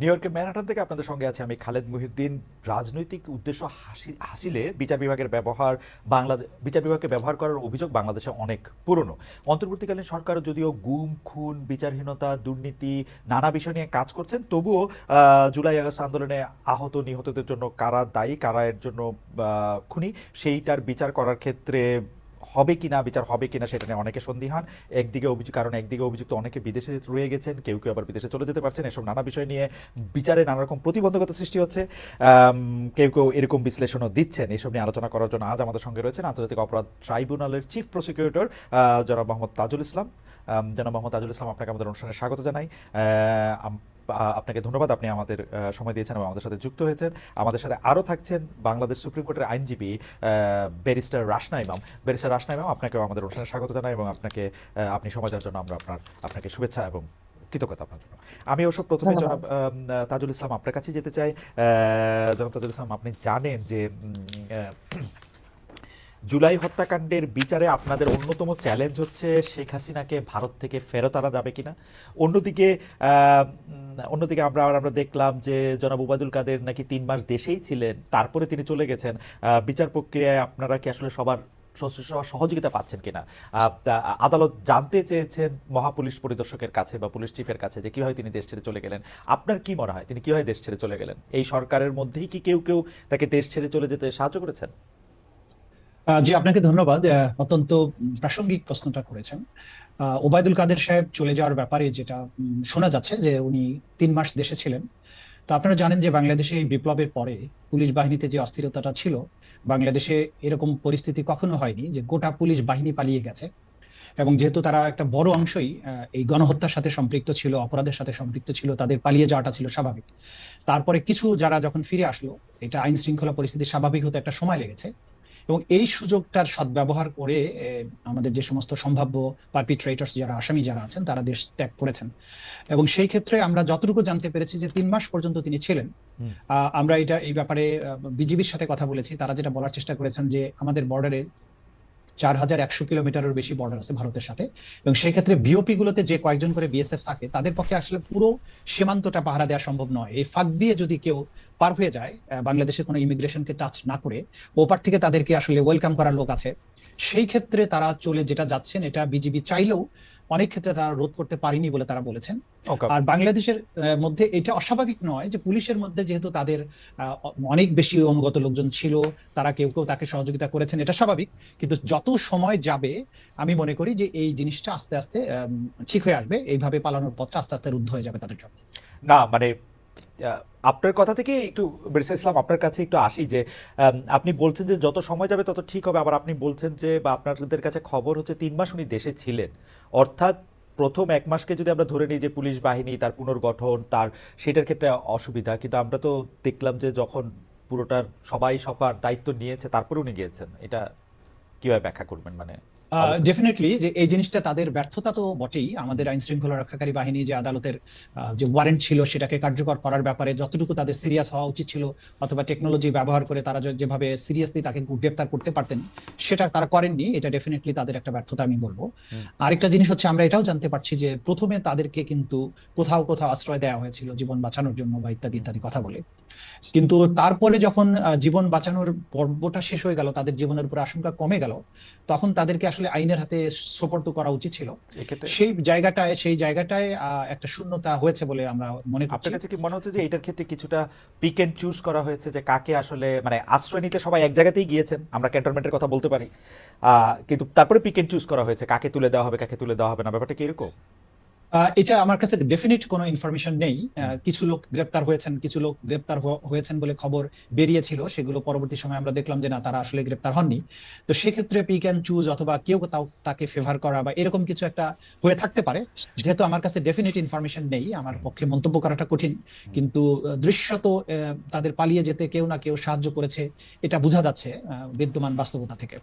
New ইয়র্কের Manhattan থেকে আপনাদের সঙ্গে আছে আমি খালেদ মুহিউদ্দিন। রাজনৈতিক উদ্দেশ্য হাসিলে বিচার বিভাগের ব্যবহার বিচার বিভাগকে ব্যবহার করার অভিযোগ বাংলাদেশে অনেক পুরনো। অন্তর্বর্তীকালীন সরকার যদিও গুম খুন বিচারহীনতা দুর্নীতি নানা বিষয় নিয়ে কাজ করছেন, তবুও জুলাই আগস্ট আন্দোলনে আহত নিহতদের জন্য কারা দায়ী, কারা এর জন্য খুনি, সেইটার বিচার করার ক্ষেত্রে হবে কিনা, বিচার হবে কিনা সেটা নিয়ে অনেকে সন্দিহান। একদিকে অভিযুক্ত অনেকে বিদেশে রয়ে গেছেন, কেউ কেউ আবার বিদেশে চলে যেতে পারছেন। এসব নানা বিষয় নিয়ে বিচারে নানা রকম প্রতিবন্ধকতা সৃষ্টি হচ্ছে। কেউ কেউ এরকম বিশ্লেষণও দিচ্ছেন। এসব নিয়ে আলোচনা করার জন্য আজ আমাদের সঙ্গে রয়েছেন আন্তর্জাতিক অপরাধ ট্রাইব্যুনালের চিফ প্রসিকিউটর জনাব মোহাম্মদ তাজুল ইসলাম। জনাব মোহাম্মদ তাজুল ইসলাম, আপনাকে আমাদের অনুষ্ঠানে স্বাগত জানাই। আপনাকে ধন্যবাদ, আপনি আমাদের সময় দিয়েছেন এবং আমাদের সাথে যুক্ত হয়েছেন। আমাদের সাথে আরও থাকছেন বাংলাদেশ সুপ্রিম কোর্টের আইনজীবী ব্যারিস্টার রাশনা ইমাম। ব্যারিস্টার রাশনা ইমাম, আপনাকেও আমাদের অনুষ্ঠানে স্বাগত জানাই এবং আপনি সময় দেওয়ার জন্য আমরা আপনাকে শুভেচ্ছা এবং কৃতজ্ঞতা আপনার জন্য। আমি অবশ্য প্রথমে জনাব তাজুল ইসলাম আপনার কাছে যেতে চাই। জনাব তাজুল ইসলাম, আপনি জানেন যে জুলাই হত্যাকাণ্ডের বিচারে আপনাদের অন্যতম চ্যালেঞ্জ হচ্ছে শেখ হাসিনাকে ভারত থেকে ফেরত আনা যাবে কিনা। অন্যদিকে অন্যদিকে আমরা দেখলাম যে জনাব ওবায়দুল কাদের নাকি 3 মাস দেশেই ছিলেন, তারপরে তিনি চলে গেছেন। বিচার প্রক্রিয়ায় আপনারা কি আসলে সবার সহযোগিতা পাচ্ছেন কিনা? আদালত জানতে চেয়েছেন মহাপুলিশ পরিদর্শকের কাছে বা পুলিশ চিফের কাছে যে কিভাবে তিনি দেশ ছেড়ে চলে গেলেন। আপনার কি মনে হয় তিনি কিভাবে দেশ ছেড়ে চলে গেলেন? এই সরকারের মধ্যেই কি কেউ কেউ তাকে দেশ ছেড়ে চলে যেতে সাহায্য করেছেন? জি, আপনাকে ধন্যবাদ। অত্যন্ত প্রাসঙ্গিক প্রশ্নটা করেছেন। ওবায়দুল কাদের সাহেব চলে যাওয়ার ব্যাপারে যেটা শোনা যাচ্ছে যে উনি 3 মাস দেশে ছিলেন। তো আপনারা জানেন যে বাংলাদেশে এই বিপ্লবের পরে পুলিশ বাহিনীতে যে অস্থিরতাটা ছিল, বাংলাদেশে এরকম পরিস্থিতি কখনো হয়নি যে গোটা পুলিশ বাহিনী পালিয়ে গেছে। এবং যেহেতু তারা একটা বড় অংশই এই গণহত্যার সাথে সম্পৃক্ত ছিল, অপরাধের সাথে সম্পৃক্ত ছিল, তাদের পালিয়ে যাওয়াটা ছিল স্বাভাবিক। তারপরে কিছু যারা যখন ফিরে আসলো, এটা আইন শৃঙ্খলা পরিস্থিতি স্বাভাবিক হতে একটা সময় লেগেছে। এবং এই সুযোগটার সদ্ব্যবহার করে আমাদের যে সমস্ত সম্ভাব্য পারপিট্রেটরস যারা আসামি যারা আছেন তারা দেশ ত্যাগ করেছেন। এবং সেই ক্ষেত্রে আমরা যতটুকু জানতে পেরেছি যে 3 মাস পর্যন্ত তিনি ছিলেন। আমরা এই ব্যাপারে বিজিবির সাথে কথা বলেছি। তারা যেটা বলার চেষ্টা করেছেন যে আমাদের বর্ডারে 4100 কিলোমিটারের বেশি বর্ডার আছে ভারতের সাথে, এবং সেই ক্ষেত্রে বিওপি গুলোতে যে কয়েকজন করে বিএসএফ থাকে তাদের পক্ষে আসলে পুরো সীমান্তটা পাহারা দেওয়া সম্ভব নয়। এই ফাঁক দিয়ে যদি কেউ পার হয়ে যায়, বাংলাদেশের কোনো ইমিগ্রেশনকে টাচ না করে, ওপার থেকে তাদেরকে আসলে ওয়েলকাম করার লোক আছে। সেই ক্ষেত্রে তারা চলে যেটা যাচ্ছেন, এটা বিজিবি চাইলেও অনেক ক্ষেত্রে তারা রোধ করতে পারেনি বলে তারা বলেছেন। আর বাংলাদেশের মধ্যে এটা অস্বাভাবিক নয় যে পুলিশের মধ্যে যেহেতু তাদের অনেক বেশি অনুগত লোকজন ছিল, তারা কেউ কেউ তাকে সহযোগিতা করেছেন, এটা স্বাভাবিক। কিন্তু যত সময় যাবে আমি মনে করি যে এই জিনিসটা আস্তে আস্তে ঠিক হয়ে আসবে। এইভাবে পালানোর পথটা আস্তে আস্তে রুদ্ধ হয়ে যাবে তাদের জন্য। না মানে আপনার কথা থেকে একটু ব্যারিস্টার ইসলাম আপনার কাছে একটু আসি যে আপনি বলছেন যে যত সময় যাবে তত ঠিক হবে, আবার আপনি বলছেন যে বা আপনাদের কাছে খবর হচ্ছে 3 মাস উনি দেশে ছিলেন। অর্থাৎ প্রথম 1 মাসকে যদি আমরা ধরে নিই যে পুলিশ বাহিনী তার পুনর্গঠন সেটার ক্ষেত্রে অসুবিধা, কিন্তু আমরা তো দেখলাম যে যখন পুরোটার সবাই সবার দায়িত্ব নিয়েছে তারপরে উনি গিয়েছেন। এটা কিভাবে ব্যাখ্যা করবেন? মানে ডেফিনেটলি যে এই জিনিসটা তাদের ব্যর্থতা তো বটেই। আমাদের আইন শৃঙ্খলা রক্ষাকারী বাহিনী যে আদালতের যে ওয়ারেন্ট ছিল সেটাকে কার্যকর করার ব্যাপারে যতটুকু তাদের সিরিয়াস হওয়া উচিত ছিল, অথবা টেকনোলজি ব্যবহার করে তারা যেভাবে সিরিয়াসলি তাকে গ্রেপ্তার করতে পারতেন, সেটা তারা করেননি। এটা ডেফিনেটলি তাদের একটা ব্যর্থতা আমি বলবো। আরেকটা জিনিস হচ্ছে, আমরা এটাও জানতে পারছি যে প্রথমে তাদেরকে কিন্তু কোথাও কোথাও আশ্রয় দেওয়া হয়েছিল জীবন বাঁচানোর জন্য বা ইত্যাদি ইত্যাদি কথা বলে। কিন্তু তারপরে যখন জীবন বাঁচানোর পর্বটা শেষ হয়ে গেল, তাদের জীবনের উপর আশঙ্কা কমে গেল, তখন তাদেরকে আসলে আইনের হাতে সোপর্দ করা উচিত ছিল। সেই জায়গাটায় একটা শূন্যতা হয়েছে বলে আমরা মনে করছি। আপনার কাছে কি মনে হচ্ছে যে এটার ক্ষেত্রে কিছুটা পিক এন্ড চুজ করা হয়েছে, যে কাকে আসলে মানে আশ্রয় নিতে সবাই এক জায়গাতেই গিয়েছেন, আমরা ক্যান্টনমেন্টের কথা বলতে পারি, কিন্তু তারপরে পিক এন্ড চুজ করা হয়েছে কাকে তুলে দেওয়া হবে কাকে তুলে দেওয়া হবে না, ব্যাপারটা কি এরকম? এটা আমার কাছে ডেফিনিট কোনো ইনফরমেশন নেই। কিছু লোক গ্রেপ্তার হয়েছেন, কিছু লোক গ্রেপ্তার হয়েছেন বলে খবর বেরিয়েছিল, সেগুলো পরবর্তী সময় আমরা দেখলাম যে না, তারা আসলে গ্রেপ্তার হননি। তো সেক্ষেত্রে পিক অ্যান্ড চুজ অথবা কেউ তাকে ফেভার করা বা এরকম কিছু একটা হয়ে থাকতে পারে। যেহেতু আমার কাছে ডেফিনিট ইনফরমেশন নেই, আমার পক্ষে মন্তব্য করাটা কঠিন। কিন্তু দৃশ্যত তাদের পালিয়ে যেতে কেউ না কেউ সাহায্য করেছে, এটা বোঝা যাচ্ছে বিদ্যমান বাস্তবতা থেকে।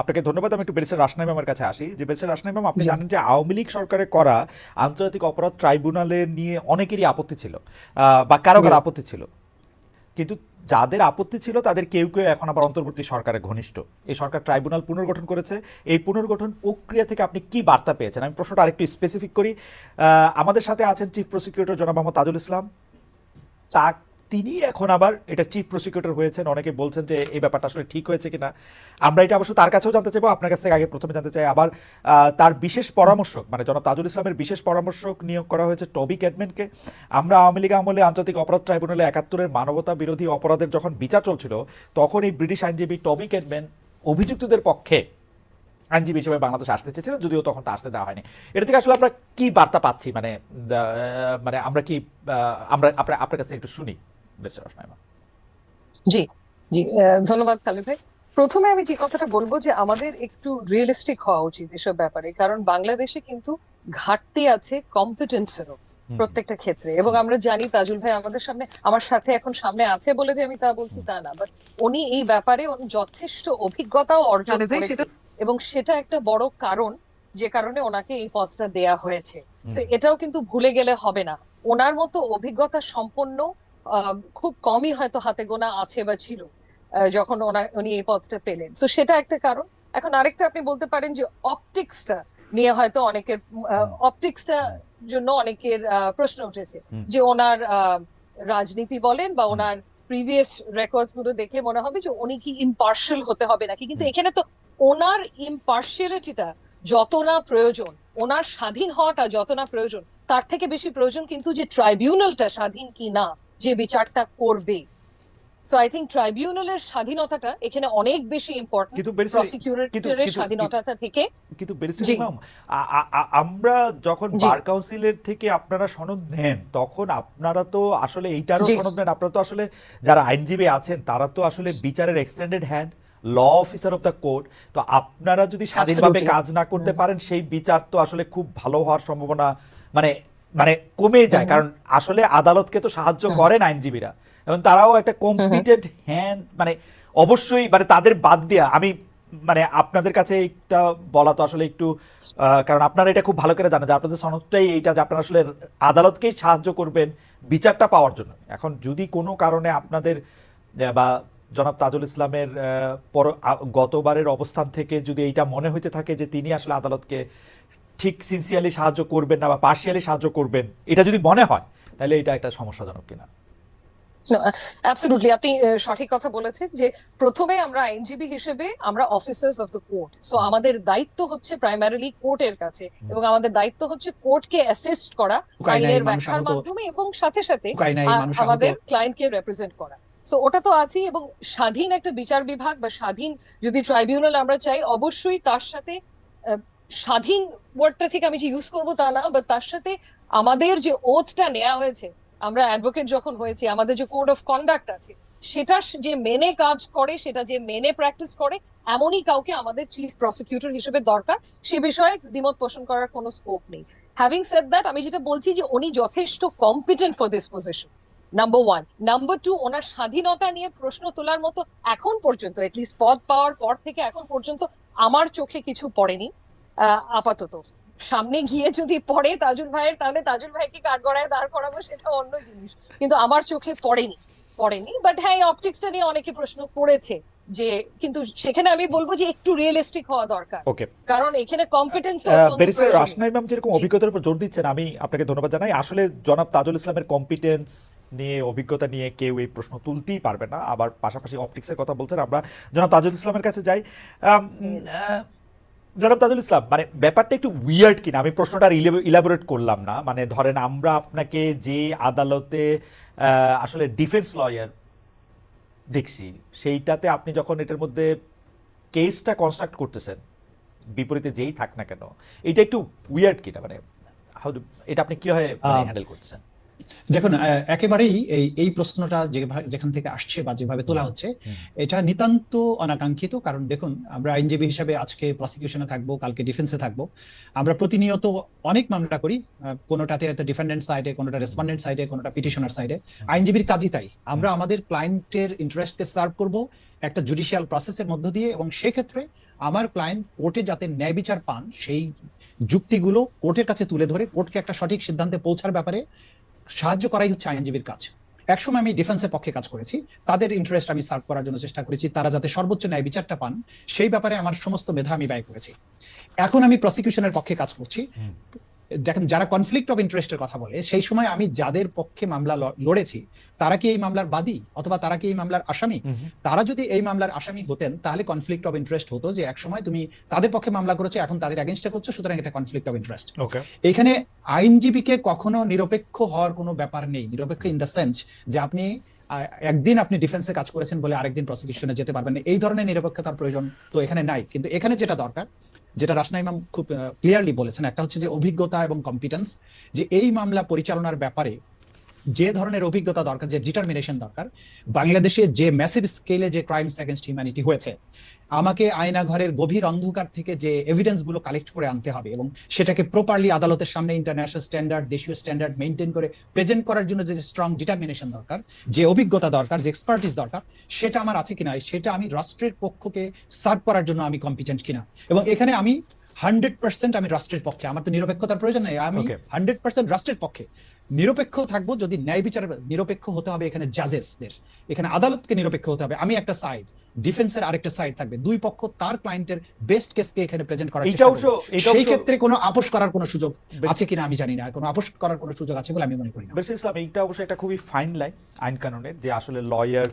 আপনাকে ধন্যবাদ। আমি একটু ব্যারিস্টার রাশনা ইমামের কাছে আসি। যে ব্যারিস্টার রাশনা ইমাম, আপনি জানেন যে আওয়ামী লীগ সরকারে করা আন্তর্জাতিক অপরাধ ট্রাইব্যুনালের নিয়ে অনেকেরই আপত্তি ছিল, বা কারো কারো আপত্তি ছিল, কিন্তু যাদের আপত্তি ছিল তাদের কেউ কেউ এখন আবার অন্তর্বর্তী সরকারের ঘনিষ্ঠ। এই সরকার ট্রাইব্যুনাল পুনর্গঠন করেছে। এই পুনর্গঠন প্রক্রিয়া থেকে আপনি কি বার্তা পেয়েছেন? আমি প্রশ্নটা আরেকটু স্পেসিফিক করি। আমাদের সাথে আছেন চিফ প্রসিকিউটর জনাব মোহাম্মদ তাজুল ইসলাম। তিনি এখন আবার এটা চিফ প্রসিকিউটর হয়েছেন। অনেকে বলছেন যে এই ব্যাপারটা আসলে ঠিক হয়েছে কিনা। আমরা এটা অবশ্য তার কাছেও জানতে চাইবো, আপনার কাছ থেকে আগে প্রথমে জানতে চাই। আবার তার বিশেষ পরামর্শক মানে জনাব তাজুল ইসলামের বিশেষ পরামর্শক নিয়োগ করা হয়েছে টবি ক্যাডম্যানকে। আমরা আওয়ামী লীগ আমলে আন্তর্জাতিক অপরাধ ট্রাইব্যুনালে ৭১-এর মানবতা বিরোধী অপরাধের যখন বিচার চলছিল, তখন এই ব্রিটিশ আইনজীবী টবি ক্যাডম্যান অভিযুক্তদের পক্ষে আইনজীবী হিসেবে বাংলাদেশ আসতে চেয়েছিলেন, যদিও তখন তা আসতে দেওয়া হয়নি। এটা থেকে আসলে আমরা কি বার্তা পাচ্ছি, মানে মানে আমরা কি আমরা আপনার কাছে একটু শুনি। জি জি ধন্যবাদ খালিদ ভাই। প্রথমে আমি যে কথাটা বলবো যে আমাদের একটু রিয়েলিস্টিক হওয়া উচিত এসব ব্যাপারে, কারণ বাংলাদেশে কিন্তু ঘাটতি আছে কম্পিটেন্সেরও প্রত্যেকটা ক্ষেত্রে। এবং আমরা জানি তাজুল ভাই আমাদের সামনে, আমার সাথে এখন সামনে আছে বলে যে আমি তা বলছি তা না, বাট উনি এই ব্যাপারে যথেষ্ট অভিজ্ঞতাও অর্জন করেছেন এবং সেটা একটা বড় কারণ যে কারণে ওনাকে এই পদটা দেয়া হয়েছে। এটাও কিন্তু ভুলে গেলে হবে না। ওনার মতো অভিজ্ঞতা সম্পন্ন খুব কমই হয়তো হাতে গোনা আছে বা ছিল যখন উনি এই পদটা পেলেন। তো সেটা একটা কারণ। এখন আরেকটা আপনি বলতে পারেন যে অপটিক্সটা নিয়ে হয়তো অনেকের অপটিক্সটা জন্য অনেকের প্রশ্ন উঠেছে যে ওনার রাজনীতি বলেন বা ওনার প্রিভিয়াস রেকর্ডস গুলো দেখলে মনে হবে যে উনি কি ইম্পার্শিয়াল হতে হবে নাকি, কিন্তু এখানে তো ওনার ইম্পার্শিয়ালিটিটা যত না প্রয়োজন, ওনার স্বাধীন হওয়াটা যত না প্রয়োজন, তার থেকে বেশি প্রয়োজন কিন্তু যে ট্রাইব্যুনালটা স্বাধীন কি না যে বিচারটা করবে। সো আই থিংক ট্রাইব্যুনালের স্বাধীনতাটা এখানে অনেক বেশি ইম্পর্টেন্ট প্রসিকিউটরের স্বাধীনতা থেকে। কিন্তু ব্যারিস্টার ইমাম, আমরা যখন বার কাউন্সিলের থেকে আপনারা সনদ নেন, তখন আপনারা তো আসলে এইটারও সনদ নেন। আপনারা তো আসলে যারা আইনজীবী আছেন তারা তো আসলে বিচারের extended hand, law officer of the court. তো আপনারা যদি স্বাধীনভাবে কাজ না করতে পারেন, সেই বিচার তো আসলে খুব ভালো হওয়ার সম্ভাবনা মানে মানে কমে যায়। কারণ আসলে আদালতকে তো সাহায্য করেন আইনজীবীরা, এবং তারাও একটা কম্পিটেন্ট হ্যান্ড, মানে অবশ্যই মানে তাদের বাদ দিয়া আমি মানে আপনাদের কাছে একটা বলা তো আসলে একটু, কারণ আপনারা এটা খুব ভালো করে জানেন যে আপনাদের সনদটাই এইটা যে আপনারা আসলে আদালতকেই সাহায্য করবেন বিচারটা পাওয়ার জন্য। এখন যদি কোনো কারণে আপনাদের বা জনাব তাজুল ইসলামের গতবারের অবস্থান থেকে যদি এইটা মনে হইতে থাকে যে তিনি আসলে আদালতকে ঠিক সিনসিয়ারলি সাহায্য করবেন না বা পার্শিয়ালি সাহায্য করবেন, এটা যদি মনে হয়, তাহলে এটা একটা সমস্যাজনক কিনা? অ্যাবসলিউটলি, আপনি সঠিক কথা বলেছেন যে প্রথমে আমরা আইনজীবী হিসেবে আমরা officers of the court. So আমাদের দায়িত্ব হচ্ছে প্রাইমারিলি কোর্টের কাছে, এবং আমাদের দায়িত্ব হচ্ছে কোর্টকে অ্যাসিস্ট করা আইনের ব্যাখ্যার মাধ্যমে, এবং সাথে সাথে আমাদের ক্লায়েন্টকে রিপ্রেজেন্ট করা। সো ওটা তো আছেই। এবং স্বাধীন একটা বিচার বিভাগ বা স্বাধীন যদি ট্রাইব্যুনাল আমরা চাই, অবশ্যই তার সাথে স্বাধীন ওয়ার্ডটা থেকে আমি যে ইউজ করবো তা না, বা তার সাথে আমাদের যে ওথটা নেওয়া হয়েছে, আমরা অ্যাডভোকেট যখন হয়েছি, আমাদের যে কোড অফ কন্ডাক্ট আছে, সেটা যে মেনে কাজ করে, সেটা যে মেনে প্র্যাকটিস করে, এমনই কাউকে আমাদের চিফ প্রসিকিউটর হিসেবে দরকার। সে বিষয়ে দ্বিমত পোষণ করার কোনো স্কোপ নেই। হ্যাভিং সেড দ্যাট, আমি যেটা বলছি যে উনি যথেষ্ট competent for this position, number one. Number two, ওনার স্বাধীনতা নিয়ে প্রশ্ন তোলার মতো এখন পর্যন্ত, এটলিস্ট পদ পাওয়ার পর থেকে এখন পর্যন্ত আমার চোখে কিছু পড়েনি আপাতত। সামনে গিয়ে যদি পড়ে তাজুল ভাইয়ের, তাহলে তাজুল ভাইকে কাঠগড়ায় দাঁড় করাবো, সেটা অন্য জিনিস, কিন্তু আমার চোখে পড়েনি। বাট হ্যাঁ, অপটিক্সটা নিয়ে অনেকে প্রশ্ন করেছে যে, কিন্তু সেখানে আমি বলবো যে একটু রিয়েলিস্টিক হওয়া দরকার, কারণ এখানে কম্পিটেন্স। ব্যারিস্টার রাশনা ইমাম যেরকম অভিজ্ঞতার উপর জোর দিচ্ছেন, আমি আপনাকে ধন্যবাদ জানাই। আসলে জনাব তাজুল ইসলামের কম্পিটেন্স নিয়ে, অভিজ্ঞতা নিয়ে কেউ এই প্রশ্ন তুলতেই পারবে না। আবার পাশাপাশি অপটিক্সের কথা বলছেন, আমরা জনাব তাজুল ইসলামের কাছে যাই। জনাব তাজুল ইসলাম, মানে ব্যাপারটা একটু উইয়ার্ড কিনা, আমি প্রশ্নটা ইলাবোরেট করলাম না। মানে ধরেন আমরা আপনাকে যে আদালতে আসলে ডিফেন্স লয়ার দেখছি, সেইটাতে আপনি যখন এটার মধ্যে কেসটা কনস্ট্রাক্ট করতেছেন, বিপরীতে যেই থাক না কেন, এটা একটু উইয়ার্ড কিনা, মানে এটা আপনি কিভাবে হ্যান্ডেল করতেছেন? দেখুন, একেবারেই এই প্রশ্নটা যেখান থেকে আসছে বা যেভাবে তোলা হচ্ছে, এটা নিতান্ত অনাকাঙ্ক্ষিত। কারণ দেখুন, আমরা আইনজীবী হিসেবে আজকে প্রসিকিউশনে থাকবো, কালকে ডিফেন্সে থাকবো। আমরা প্রতিনিয়ত অনেক মামলা করি, কোনোটাতে হয়তো ডিফেন্ডেন্ট সাইডে, কোনোটা রেসপন্ডেন্ট সাইডে, কোনোটা পিটিশনার সাইডে। আইনজীবীর কাজই তাই। আমরা আমাদের ক্লায়েন্টের ইন্টারেস্টকে সার্ভ করব একটা জুডিশিয়াল প্রসেসের মধ্য দিয়ে, এবং সেক্ষেত্রে আমার ক্লায়েন্ট কোর্টে যাতে ন্যায় বিচার পান, সেই যুক্তিগুলো কোর্টের কাছে তুলে ধরে কোর্টকে একটা সঠিক সিদ্ধান্তে পৌঁছার ব্যাপারে সাহায্য করাই হচ্ছে আইনজীবীর কাজ। একসময় আমি ডিফেন্সের পক্ষে কাজ করেছি, তাদের ইন্টারেস্ট আমি সার্ভ করার জন্য চেষ্টা করেছি, তারা যাতে সর্বোচ্চ ন্যায় বিচারটা পান সেই ব্যাপারে আমার সমস্ত মেধা আমি ব্যয় করেছি। এখন আমি প্রসিকিউশনের পক্ষে কাজ করছি। দেখেন, যারা কনফ্লিক্ট অফ ইন্টারেস্টের কথা বলে, সেই সময় আমি যাদের পক্ষে মামলা লড়েছি তারা কি এই মামলার বাদী অথবা তারা কি এই মামলার আসামি? তারা যদি এই মামলার আসামি হতেন তাহলে কনফ্লিক্ট অফ ইন্টারেস্ট হতো, যে এক সময় তুমি তাদের পক্ষে মামলা করেছো, এখন তাদের এগেইনস্টে করছো, সুতরাং এটা কনফ্লিক্ট অফ ইন্টারেস্ট। ওকে, এখানে আইনজীবীকে কখনো নিরপেক্ষ হওয়ার কোনো ব্যাপার নেই। নিরপেক্ষ ইন দ্য সেন্স যে আপনি একদিন আপনি ডিফেন্সে কাজ করেছেন বলে আরেকদিন প্রসিকিউশনে যেতে পারবেন না, এই ধরনের নিরপেক্ষতার প্রয়োজন তো এখানে নাই। কিন্তু এখানে যেটা দরকার, যেটা রাসনা ইমাম খুব ক্লিয়ারলি বলেছেন, একটা হচ্ছে যে অভিজ্ঞতা এবং কম্পিটেন্স, যে এই মামলা পরিচালনার ব্যাপারে যে ধরনের অভিজ্ঞতা দরকার, যে ডিটারমিনেশন দরকার। বাংলাদেশে যে ম্যাসিভ স্কেলে যে ক্রাইমস এগেইনস্ট হিউম্যানিটি হয়েছে, আমাকে আয়না ঘরের গভীর অন্ধকার থেকে যে এভিডেন্স গুলো কালেক্ট করে আনতে হবে এবং সেটাকে প্রপারলি আদালতের সামনে ইন্টারন্যাশনাল স্ট্যান্ডার্ড, দেশীয় স্ট্যান্ডার্ড মেনটেন করে প্রেজেন্ট করার জন্য যে স্ট্রং ডিটারমিনেশন দরকার, যে অভিজ্ঞতা দরকার, যে এক্সপার্টিস দরকার, সেটা আমার আছে কিনা, সেটা আমি রাষ্ট্রের পক্ষকে সার্ভ করার জন্য আমি কম্পিটেন্ট কিনা। এবং এখানে আমি 100% আমি রাষ্ট্রের পক্ষে, আমার তো নিরপেক্ষতার প্রয়োজন নেই, আমি 100% রাষ্ট্রের পক্ষে নিরপেক্ষ থাকবো। যদি ন্যায় বিচার নিরপেক্ষ হতে হবে, এখানে জাজেসদের, এখানে আদালতকে নিরপেক্ষ হতে হবে। আমি একটা সাইড, ডিফেন্সের আরেকটা সাইড থাকবে, দুই পক্ষ তার ক্লায়েন্টের বেস্ট কেসকে এখানে প্রেজেন্ট করার চেষ্টা করবে। সেই ক্ষেত্রে কোনো আপোষ করার কোনো সুযোগ আছে কিনা আমি জানি না, কোনো আপোষ করার কোনো সুযোগ আছে বলে আমি মনে করি না। বেশ ইসলাম, এইটা অবশ্যই একটা খুবই ফাইন লাইন আইন কানুনের, যে আসলে লয়ার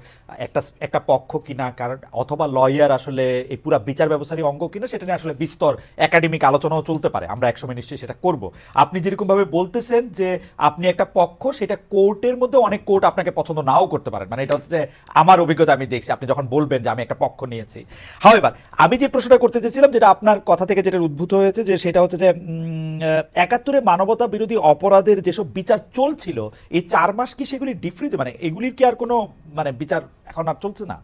একটা পক্ষ কিনা, কারণ অথবা লয়ার আসলে এই পুরা বিচার ব্যবস্থারই অঙ্গ কিনা, সেটা নিয়ে আসলে বিস্তর একাডেমিক আলোচনাও চলতে পারে, আমরা একসময় নিশ্চয়ই সেটা করব। আপনি যেরকম ভাবে বলতেছেন যে আপনি একটা পক্ষ, সেটা কোর্টের মধ্যে অনেক কোর্ট আপনাকে পছন্দ নাও করতে পারেন, মানে এটা হচ্ছে যে আমার অভিজ্ঞতা আমি দেখছি আপনি যখন বলবেন যে আমি একটা পক্ষ নিয়েছি। হাওয়েভার, আমি যে প্রশ্নটা করতে চেয়েছিলাম, যেটা আপনার কথা থেকে যেটা উদ্ভূত হয়েছে, যে সেটা হচ্ছে যে ৭১-এ মানবতা বিরোধী অপরাধের যেসব বিচার চলছিল, এই 4 মাস কি সেগুলি ডিফ্রিজ, মানে এগুলির কি আর কোনো মানে বিচার এখন আর চলছে না?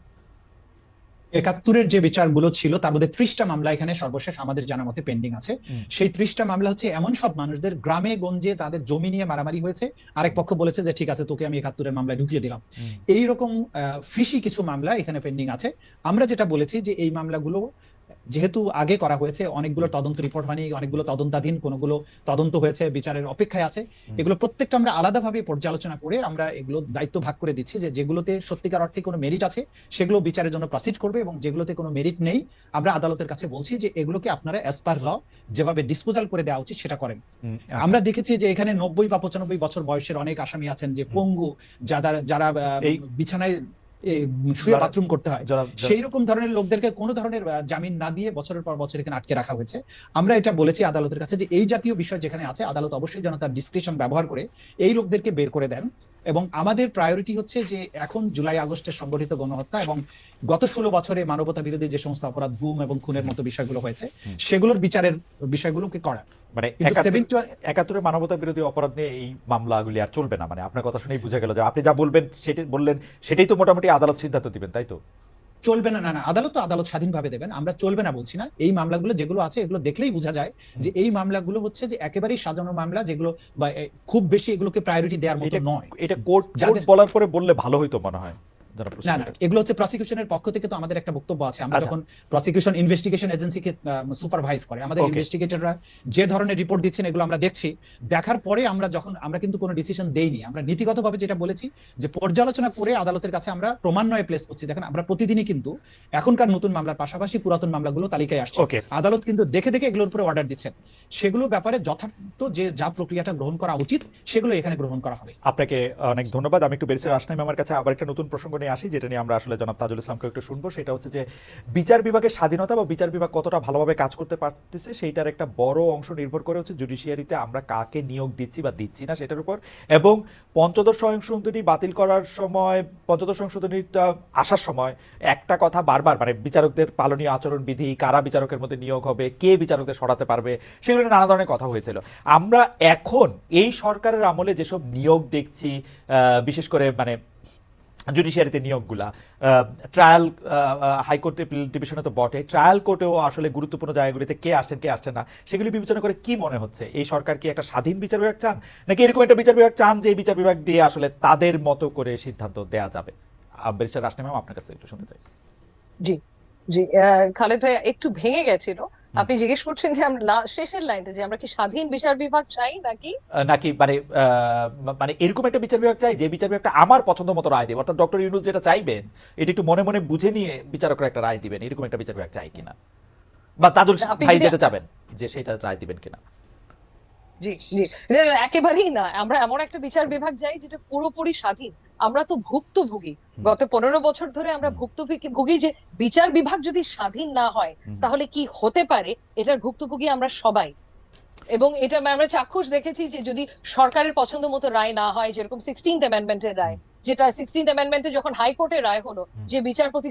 ৭১-এর যে বিচারগুলো ছিল তার মধ্যে 30টা মামলা এখানে সর্বশেষ আমাদের জানা মতে পেন্ডিং আছে। সেই 30টা মামলা হচ্ছে এমন সব মানুষদের গ্রামে গঞ্জে তাদের জমি নিয়ে মারামারি হয়েছে, আরেক পক্ষ বলেছে যে ঠিক আছে তোকে আমি ৭১-এর মামলায় ঢুকিয়ে দিলাম। এইরকম ফিশি কিছু মামলা এখানে পেন্ডিং আছে। আমরা যেটা বলেছি যে এই মামলাগুলো যেহেতু আগে করা হয়েছে, অনেকগুলো তদন্ত রিপোর্ট হয়নি, অনেকগুলো তদন্তাধীন, কোনগুলো তদন্ত হয়েছে, বিচারের অপেক্ষায় আছে, এগুলো প্রত্যেকটা আমরা আলাদাভাবে পর্যালোচনা করে আমরা এগুলো দায়িত্ব ভাগ করে দিচ্ছি, যে যেগুলোতে সত্যিকার অর্থে কোনো মেরিট আছে সেগুলো বিচারের জন্য প্রসিড করবে, এবং যেগুলোতে কোনো মেরিট নেই আমরা আদালতের কাছে বলছি যে এগুলোকে আপনারা অ্যাজ পার ল যেভাবে ডিসপোজাল করে দেওয়া উচিত সেটা করেন। আমরা দেখেছি যে এখানে 90 বা 95 বছর বয়সের অনেক আসামি আছেন, যে পঙ্গু, যারা বিছানায় শুয়ে বাথরুম করতে হয়, সেই রকম ধরনের লোকদেরকে কোনো ধরনের জামিন না দিয়ে বছরের পর বছর এখানে আটকে রাখা হয়েছে। আমরা এটা বলেছি আদালতের কাছে যে এই জাতীয় বিষয় যেখানে আছে, আদালত অবশ্যই যেন তার ডিসক্রিপশন ব্যবহার করে এই লোকদেরকে বের করে দেন। এবং আমাদের প্রায়োরিটি হচ্ছে যে এখন জুলাই আগস্টের সংগঠিত গণহত্যা এবং গত 16 বছরে মানবতা বিরোধী যে সমস্ত অপরাধ, গুম এবং খুনের মতো বিষয়গুলো হয়েছে, সেগুলোর বিচারের বিষয়গুলোকে করা। মানে ৭১-এর মানবতা বিরোধী অপরাধ নিয়ে এই মামলাগুলি আর চলবে না, মানে আপনার কথা শুনেই বোঝা গেল যে আপনি যা বলবেন সেটাই তো মোটামুটি আদালত সিদ্ধান্ত দিবেন, তাই তো? চলবে না, না আদালত তো আদালত স্বাধীনভাবে দেবেন, আমরা চলবে না বলছি না। এই মামলাগুলো যেগুলো আছে এগুলো দেখলেই বোঝা যায় যে এই মামলাগুলো হচ্ছে যে একেবারেই সাজানো মামলা, যেগুলো খুব বেশি এগুলোকে প্রায়োরিটি দেওয়ার মতো নয়। এটা কোর্ট বলার পরে বললে ভালো হইতো মনে হয়। না না, এগুলো হচ্ছে প্রসিকিউশনের পক্ষ থেকে তো আমাদের একটা বক্তব্য আছে। আমরা যখন প্রসিকিউশন ইনভেস্টিগেশন এজেন্সিকে সুপারভাইজ করে, আমাদের ইনভেস্টিগেটররা যে ধরনের রিপোর্ট দিচ্ছেন এগুলো আমরা দেখছি, দেখার পরে আমরা কিন্তু কোনো ডিসিশন দেইনি। আমরা নীতিগতভাবে যেটা বলেছি যে পর্যালোচনা করে আদালতের কাছে আমরা ক্রমান্বয়ে প্লেস করছি। দেখেন, আমরা প্রতিদিনই কিন্তু এখনকার নতুন মামলার পাশাপাশি পুরাতন মামলাগুলো তালিকায় আসছে, আদালত কিন্তু দেখে দেখে এগুলোর উপরে অর্ডার দিচ্ছেন। সেগুলো ব্যাপারে যথার্থ যে যা প্রক্রিয়াটা গ্রহণ করা উচিত সেগুলো এখানে গ্রহণ করা হবে। আপনাকে অনেক ধন্যবাদ। আমি একটু ব্যারিস্টার আসনাম আমার কাছে আবার একটা নতুন প্রসঙ্গ নিয়ে আসি, যেটা নিয়ে আমরা আসলে জনাব তাজুল ইসলামকে একটু শুনবো। সেটা হচ্ছে যে বিচার বিভাগের স্বাধীনতা বা বিচার বিভাগ কতটা ভালোভাবে কাজ করতে পারতেছে, সেইটার একটা বড় অংশ নির্ভর করে হচ্ছে জুডিশিয়ারিতে আমরা কাকে নিয়োগ দিচ্ছি বা দিচ্ছি না সেটার উপর। এবং পঞ্চদশ সংশোধনী বাতিল করার সময়, পঞ্চদশ সংশোধনীটা আসার সময় একটা কথা বারবার, মানে বিচারকদের পালনীয় আচরণ বিধি, কারা বিচারকের মধ্যে নিয়োগ হবে, কে বিচারকদের সরাতে পারবে, সেগুলো নানা ধরনের কথা হয়েছিল। আমরা এখন এই সরকারের আমলে যেসব নিয়োগ দেখছি, বিশেষ করে মানে জুডিশিয়ারিতে নিয়োগগুলা, ট্রায়াল হাইকোর্টের ডিভিশনে তো বটে, ট্রায়াল কোর্টেও আসলে গুরুত্বপূর্ণ জায়গাগুলিতে কে আসছেন কে আসছেন না, সেগুলি বিবেচনা করে কি মনে হচ্ছে এই সরকার কি একটা স্বাধীন বিচার বিভাগ চান, নাকি এরকম একটা বিচার বিভাগ চান যে এই বিচার বিভাগ দিয়ে আসলে তাদের মতো করে সিদ্ধান্ত দেয়া যাবে? ব্যারিস্টার রাশনা ম্যাম, আপনার কাছে একটু শুনতে চাই। জি জি, খালেদ ভাই একটু ভেঙে গেছিল। আপনি জিজ্ঞেস করছেন যে আমরা শেষের লাইনটা যে আমরা কি স্বাধীন বিচার বিভাগ চাই নাকি মানে এরকম একটা বিচার বিভাগ চাই যে বিচার বিভাগটা আমার পছন্দ মতো রায় দেবে, অর্থাৎ ডক্টর ইউনূস যেটা চাইবেন এটা একটু মনে মনে বুঝে নিয়ে বিচারকরা একটা রায় দিবেন, এরকম একটা বিচার বিভাগ চাই কিনা, বা তাজুল ভাই যেটা চাবেন যে সেটা রায় দিবেন কিনা? জি জি একেবারেই না, আমরা এমন একটা বিচার বিভাগ যাই যেটা পুরোপুরি স্বাধীন। আমরা তো ভুক্তভোগী, গত 15 বছর ধরে আমরা ভুক্তভোগী। যে বিচার বিভাগ যদি স্বাধীন না হয় তাহলে কি হতে পারে, এটার ভুক্তভোগী আমরা সবাই। এবং এটা আমরা চাক্ষুষ দেখেছি যে যদি সরকারের পছন্দ মতো রায় না হয়, যেরকম 16th অ্যামেন্ডমেন্টের রায়, যেটা 16th অ্যামেন্ডমেন্টে যখন হাইকোর্টের রায় হলো, যে বিচারপতি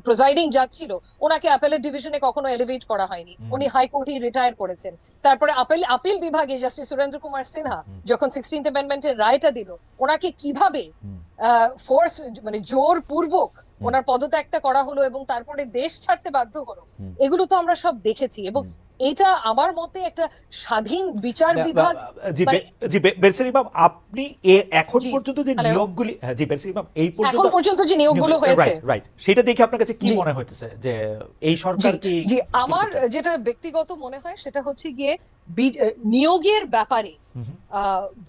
প্রিসাইডিং জাজ ছিল ওনাকে অ্যাপেলেট ডিভিশনে কখনো এলিভেট করা হয়নি, উনি হাইকোর্টেই রিটায়ার করেছেন। তারপরে আপিল বিভাগে জাস্টিস সুরেন্দ্র কুমার সিনহা যখন 16th অ্যামেন্ডমেন্টের রায়টা দিল, ওনাকে কিভাবে ফোর্স মানে জোর পূর্বক ওনার পদত্যাগটা করা হলো এবং তারপরে দেশ ছাড়তে বাধ্য হলো, এগুলো তো আমরা সব দেখেছি। এবং এটা আমার মতে একটা স্বাধীন বিচার বিভাগ। জি জি বেরসের ইমাম, আপনি এখন জি, পর্যন্ত যে হ্যালো। নিয়োগগুলি, হ্যাঁ জি বেরসের ইমাম, এই এখন পর্যন্ত যে নিয়োগগুলো হয়েছে, রাইট, সেটা দেখে আপনার কাছে কি জি। মনে হচ্ছে যে এই সরকার কি জি আমার যেটা ব্যক্তিগত মনে হয় সেটা হচ্ছে গিয়ে নিয়োগের ব্যাপারে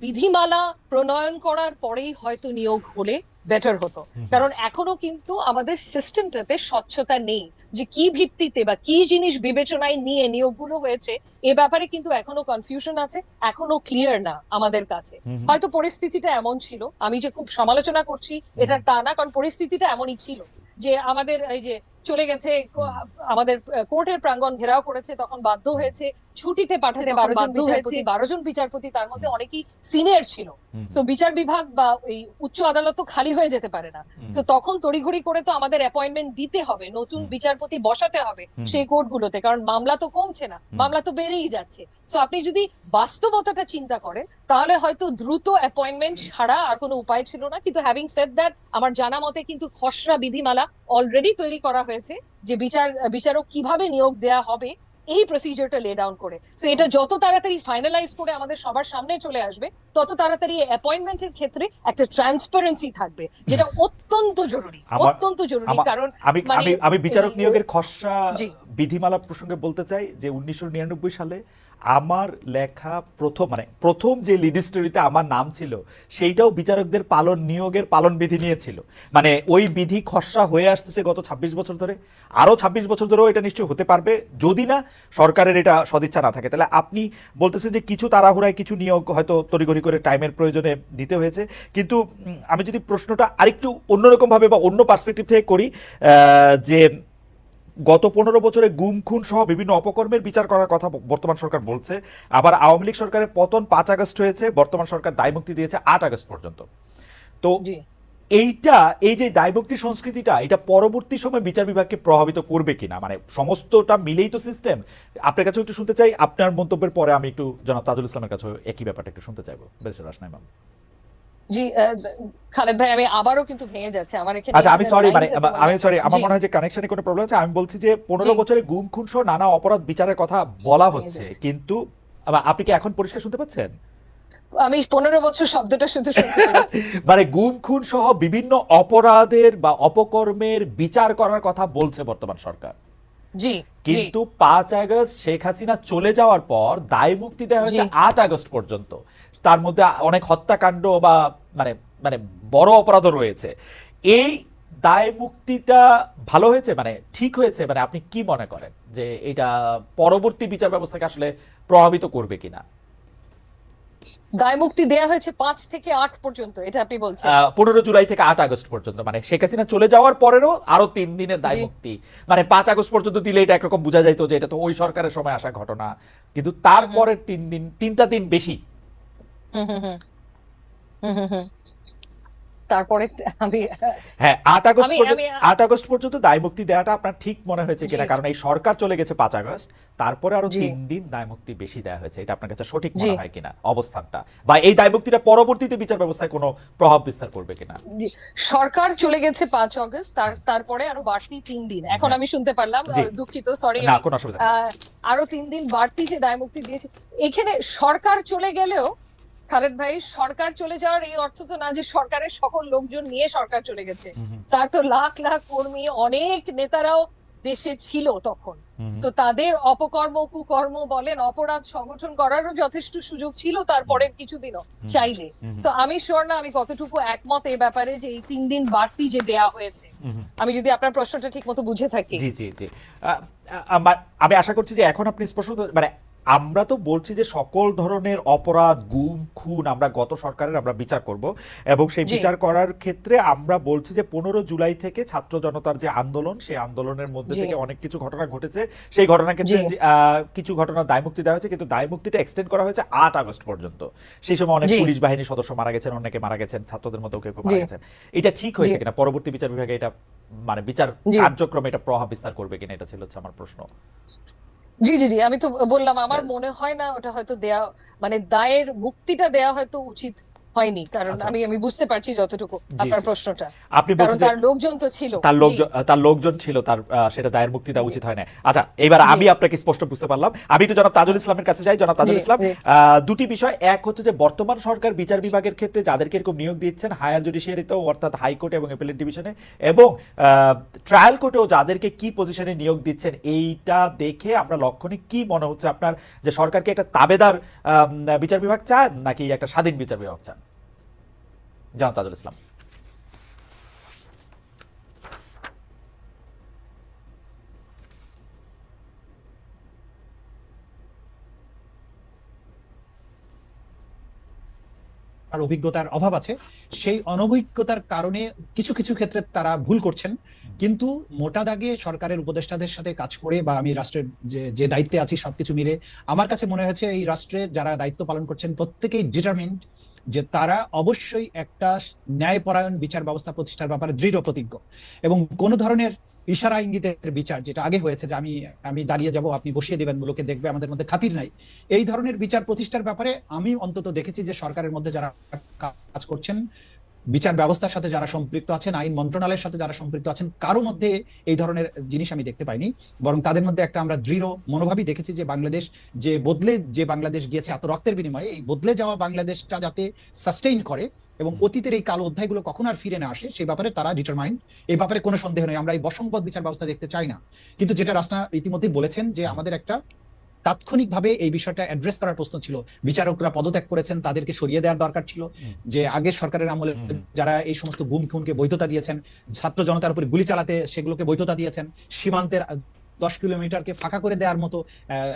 বিধিমালা প্রণয়ন করার পরেই হয়তো নিয়োগ হলে বেটার হতো। কারণ এখনো কিন্তু আমাদের সিস্টেমটাতে স্বচ্ছতা নেই, যে কি ভিত্তিতে বা কি জিনিস বিবেচনায় নিয়ে নিয়োগগুলো হয়েছে এ ব্যাপারে কিন্তু এখনো কনফিউশন আছে, এখনো ক্লিয়ার না আমাদের কাছে। হয়তো পরিস্থিতিটা এমন ছিল, আমি যে খুব সমালোচনা করছি এটা তা না, কারণ পরিস্থিতিটা এমনই ছিল যে আমাদের এই যে চলে গেছে, আমাদের কোর্টের প্রাঙ্গণ ঘেরাও করেছে, তখন বাধ্য হয়েছে ছুটিতে পাঠাতে 12 জন বিচারপতি, তার মধ্যে অনেকেই সিনিয়র ছিল। সো বিচার বিভাগ বা এই উচ্চ আদালত তো খালি হয়ে যেতে পারে না। সো তখন তড়িঘড়ি করে তো আমাদের অ্যাপয়েন্টমেন্ট দিতে হবে, নতুন বিচারপতি বসাতে হবে সেই কোর্টগুলোতে, কারণ মামলা তো কমছে না, মামলা তো বেড়েই যাচ্ছে। সো আপনি যদি বাস্তবতাটা চিন্তা করেন তাহলে হয়তো দ্রুত অ্যাপয়েন্টমেন্ট ছাড়া আর কোনো উপায় ছিল না। কিন্তু হ্যাভিং সেড দ্যাট, আমার জানা মতে কিন্তু খসড়া বিধিমালা অলরেডি তৈরি করা হয়েছে যে বিচারক কিভাবে নিয়োগ দেয়া হবে এই প্রসিজারটা লে ডাউন করে। সো এটা যত তাড়াতাড়ি ফাইনালাইজ করে আমাদের সবার সামনে চলে আসবে, তত তাড়াতাড়ি অ্যাপয়েন্টমেন্টের ক্ষেত্রে একটা ট্রান্সপারেন্সি থাকবে, যেটা অত্যন্ত জরুরি, অত্যন্ত জরুরি। কারণ আমি বিচারক নিয়োগের খসড়া জি। বিধিমালা প্রসঙ্গে বলতে চাই যে 1999 সালে আমার লেখা প্রথম যে লিড স্টোরিতে আমার নাম ছিল সেইটাও বিচারকদের নিয়োগের পালন বিধি নিয়েছিল। মানে ওই বিধি খসড়া হয়ে আসতেছে গত 26 বছর ধরে, আরো 26 বছর ধরেও এটা নিশ্চয়ই হতে পারবে যদি না সরকারের এটা সদিচ্ছা না থাকে। তাহলে আপনি বলতেছেন যে কিছু তাড়াহুড়ায় কিছু নিয়োগ হয়তো তড়িঘড়ি করে টাইমের প্রয়োজনে দিতে হয়েছে। কিন্তু আমি যদি প্রশ্নটা আরেকটু অন্যরকম ভাবে বা অন্য পার্সপেক্টিভ থেকে করি, যে গত 15 বছরে গুম খুন সহ বিভিন্ন অপকর্মের বিচার করার কথা বর্তমান সরকার বলছে, আবার আওয়ামী লীগ সরকারের পতন 5 আগস্ট হয়েছে, বর্তমান সরকার দায়মুক্তি দিয়েছে 8 আগস্ট পর্যন্ত। তো এই যে দায়মুক্তি সংস্কৃতিটা, এটা পরবর্তী সময় বিচার বিভাগকে প্রভাবিত করবে কিনা, মানে সমস্তটা মিলেই তো সিস্টেম। আপনার কাছে একটু শুনতে চাই, আপনার মন্তব্যের পরে আমি একটু জনাব তাজুল ইসলামের কাছে একই ব্যাপারটা একটু শুনতে চাইবো। বেশ রাসনা ইমাম। জি খালেদ ভাই, আমি আবারও কিন্তু ভেঙে যাচ্ছে আমার এখানে। আচ্ছা আমি সরি, আমার মনে হয় যে কানেকশনে কোনো প্রবলেম আছে। আমি বলছি যে 15 বছরে গুম খুন সহ নানা অপরাধ বিচারের কথা বলা হচ্ছে, কিন্তু আপনি কি এখন পরিষ্কার শুনতে পাচ্ছেন? আমি 15 বছর শব্দটা শুধু শুনতে পাচ্ছি। মানে গুম খুন সহ বিভিন্ন অপরাধের বা অপকর্মের বিচার করার কথা বলছে বর্তমান সরকার। জি, কিন্তু 5 আগস্ট শেখ হাসিনা চলে যাওয়ার পর দায় মুক্তি দেওয়া হয়েছে 8 আগস্ট পর্যন্ত। তার মধ্যে অনেক হত্যাকাণ্ড বা মানে বড় অপরাধও রয়েছে। এই দায় মুক্তিটা ভালো হয়েছে, মানে ঠিক হয়েছে, মানে আপনি কি মনে করেন যে এটা পরবর্তী বিচার ব্যবস্থাকে আসলে প্রভাবিত করবে কিনা? দায় মুক্তি দেয়া হয়েছে 5 থেকে 8 পর্যন্ত, এটা আপনি বলছেন? 15 জুলাই থেকে 8 আগস্ট পর্যন্ত, মানে শেখ হাসিনা চলে যাওয়ার পরেরও আরো 3 দিনের দায় মুক্তি। মানে 5 আগস্ট পর্যন্ত দিলে এটা একরকম বোঝা যাইতো যে এটা তো ওই সরকারের সময় আসা ঘটনা, কিন্তু তারপরের 3টা দিন বেশি। তারপরে আমি হ্যাঁ 8 আগস্ট পর্যন্ত দায় মুক্তি দেওয়াটা আপনার ঠিক মনে হয়েছে কিনা? কারণ এই সরকার চলে গেছে 5 আগস্ট, তারপরে আরো 3 দিন দায় মুক্তি বেশি দেওয়া হয়েছে, এটা আপনার কাছে সঠিক মনে হয় কিনা অবস্থানটা, বা এই দায় মুক্তিটা পরবর্তীতে বিচার ব্যবস্থায় কোনো প্রভাব বিস্তার করবে কিনা? সরকার চলে গেছে 5 আগস্ট, তারপরে আরো বাড়তি 3 দিন, এখন আমি শুনতে পারলাম, দুঃখিত, সরি, না কোনো অসুবিধা নেই। আরো 3 দিন বাড়তি যে দায় মুক্তি দিয়েছে, এখানে সরকার চলে গেলেও খালেদ ভাই, সরকার চলে যাওয়ার এই অর্থ তো না যে সরকারের সকল লোকজন নিয়ে সরকার চলে গেছে। তার তো লাখ লাখ কর্মী, অনেক নেতারাও দেশে ছিল তখন। তো তাদের অপকর্ম কুকর্ম বলেন, অপরাধ সংগঠন করারও যথেষ্ট সুযোগ ছিল তারপরের কিছুদিনও চাইলে। তো আমি শিওর না আমি কতটুকু একমত এই ব্যাপারে যে এই 3 দিন বাড়তি যে দেয়া হয়েছে, আমি যদি আপনার প্রশ্নটা ঠিক মতো বুঝে থাকি। জি জি জি, আমি আশা করছি যে এখন আপনি স্পষ্ট, মানে আমরা তো বলছি যে সকল ধরনের অপরাধ, গুম, খুন আমরা গত সরকারের আমরা বিচার করব, এবং সেই জি বিচার করার ক্ষেত্রে আমরা বলছি যে 15 জুলাই থেকে ছাত্র জনতার যে আন্দোলন, সেই আন্দোলনের মধ্যে জি থেকে অনেক কিছু ঘটনা ঘটেছে। সেই ঘটনার ক্ষেত্রে জি কিছু ঘটনা দায়মুক্তি দেওয়া হয়েছে, কিন্তু দায়মুক্তিটা এক্সটেন্ড করা হয়েছে 8 আগস্ট পর্যন্ত। সেই সময় অনেক জি পুলিশ বাহিনীর সদস্য মারা গেছেন, অনেকে মারা গেছেন, ছাত্রদের মধ্যেও কেউ কেউ জি মারা গেছেন। এটা ঠিক জি হয়েছে কিনা? পরবর্তী বিচার বিভাগে এটা মানে বিচার জি কার্যক্রমে এটা প্রভাব বিস্তার করবে কিনা, এটা ছিল হচ্ছে আমার প্রশ্ন। জি জি জি আমি তো বললাম আমার Yes. মনে হয় না ওটা হয়তো দেয়া, মানে দায়ের মুক্তিটা দেয়া হয়তো উচিত হয়নি, কারণ আচ্ছা, আমি আমি বুঝতে পারছি যতটুকু জি আপনার জি। প্রশ্নটা, আপনি কারণ বলছেন যে তার লোকজন তো ছিল। জি তার লোকজন ছিল, তার সেটা দায়ের মুক্তি দেওয়া জি উচিত হয় না। আচ্ছা, এবার জি আমি আপনাকে স্পষ্ট বুঝতে পারলাম। আমি তো জনাব তাজুল ইসলামের কাছে যাই। জনাব জি তাজুল ইসলাম, জি দুটি বিষয়। এক হচ্ছে যে বর্তমান সরকার বিচার বিভাগের ক্ষেত্রে যাদেরকে এরকম নিয়োগ দিচ্ছেন, হায়ার জুডিশিয়ারিতেও অর্থাৎ হাইকোর্ট এবং অ্যাপিলেট ডিভিশনে, এবং ট্রায়াল কোর্টেও যাদেরকে কি পজিশনে নিয়োগ দিচ্ছেন, এইটা দেখে আমরা লক্ষণিক কি মনে হচ্ছে আপনার, যে সরকারকে একটা তাবেদার বিচার বিভাগ চান নাকি একটা স্বাধীন বিচার বিভাগ চান? জনাব তাজুল ইসলাম। আর অভিজ্ঞতার অভাব আছে, সেই অনভিজ্ঞতার কারণে কিছু কিছু ক্ষেত্রে তারা ভুল করছেন। কিন্তু মোটা দাগে সরকারের উপদেষ্টাদের সাথে কাজ করে বা আমি রাষ্ট্রের যে যে দায়িত্বে আছি সবকিছু মিলে আমার কাছে মনে হয়েছে এই রাষ্ট্রের যারা দায়িত্ব পালন করছেন প্রত্যেকেই ডিটারমিন্ড, যে তারা অবশ্যই একটা ন্যায়পরায়ণ বিচার ব্যবস্থা প্রতিষ্ঠার ব্যাপারে দৃঢ় প্রতিজ্ঞ। এবং কোনো ধরনের ইশারা ইঙ্গিতের বিচার, যেটা আগে হয়েছে যে আমি আমি দাঁড়িয়ে যাব আপনি বসিয়ে দেবেন লোকে দেখবে আমাদের মধ্যে খাতির নাই, এই ধরনের বিচার প্রতিষ্ঠার ব্যাপারে আমি অন্তত দেখেছি যে সরকারের মধ্যে যারা কাজ করছেন, বিচার ব্যবস্থার সাথে যারা সম্পৃক্ত আছেন, আইন মন্ত্রণালয়ের সাথে যারা সম্পৃক্ত আছেন, কারো মধ্যে এই ধরনের জিনিস আমি দেখতে পাইনি। বরং তাদের মধ্যে একটা আমরা দৃঢ় মনোভাবই দেখেছি যে বাংলাদেশ যে বাংলাদেশ গিয়েছে এত রক্তের বিনিময়ে, এই বদলে যাওয়া বাংলাদেশটা যাতে সাস্টেইন করে এবং অতীতের এই কালো অধ্যায়গুলো কখন আর ফিরে না আসে সেই ব্যাপারে তারা ডিটারমাইন্ড। এই ব্যাপারে কোনো সন্দেহ নেই, আমরা এই বশংবদ বিচার ব্যবস্থা দেখতে চাই না। কিন্তু যেটা রাস্তা ইতিমধ্যে বলেছেন যে আমাদের একটা তাৎক্ষণিকভাবে এই বিষয়টা অ্যাড্রেস করার প্রশ্ন ছিল। বিচারকরা পদত্যাগ করেছেন, তাদেরকে সরিয়ে দেওয়ার দরকার ছিল। যে আগের সরকারের আমলে যারা এই সমস্ত গুম খুনকে বৈধতা দিয়েছেন, ছাত্র জনতার উপর গুলি চালাতে সেগুলোকে বৈধতা দিয়েছেন, সীমান্তের 10 কিলোমিটারকে ফাঁকা করে দেওয়ার মতো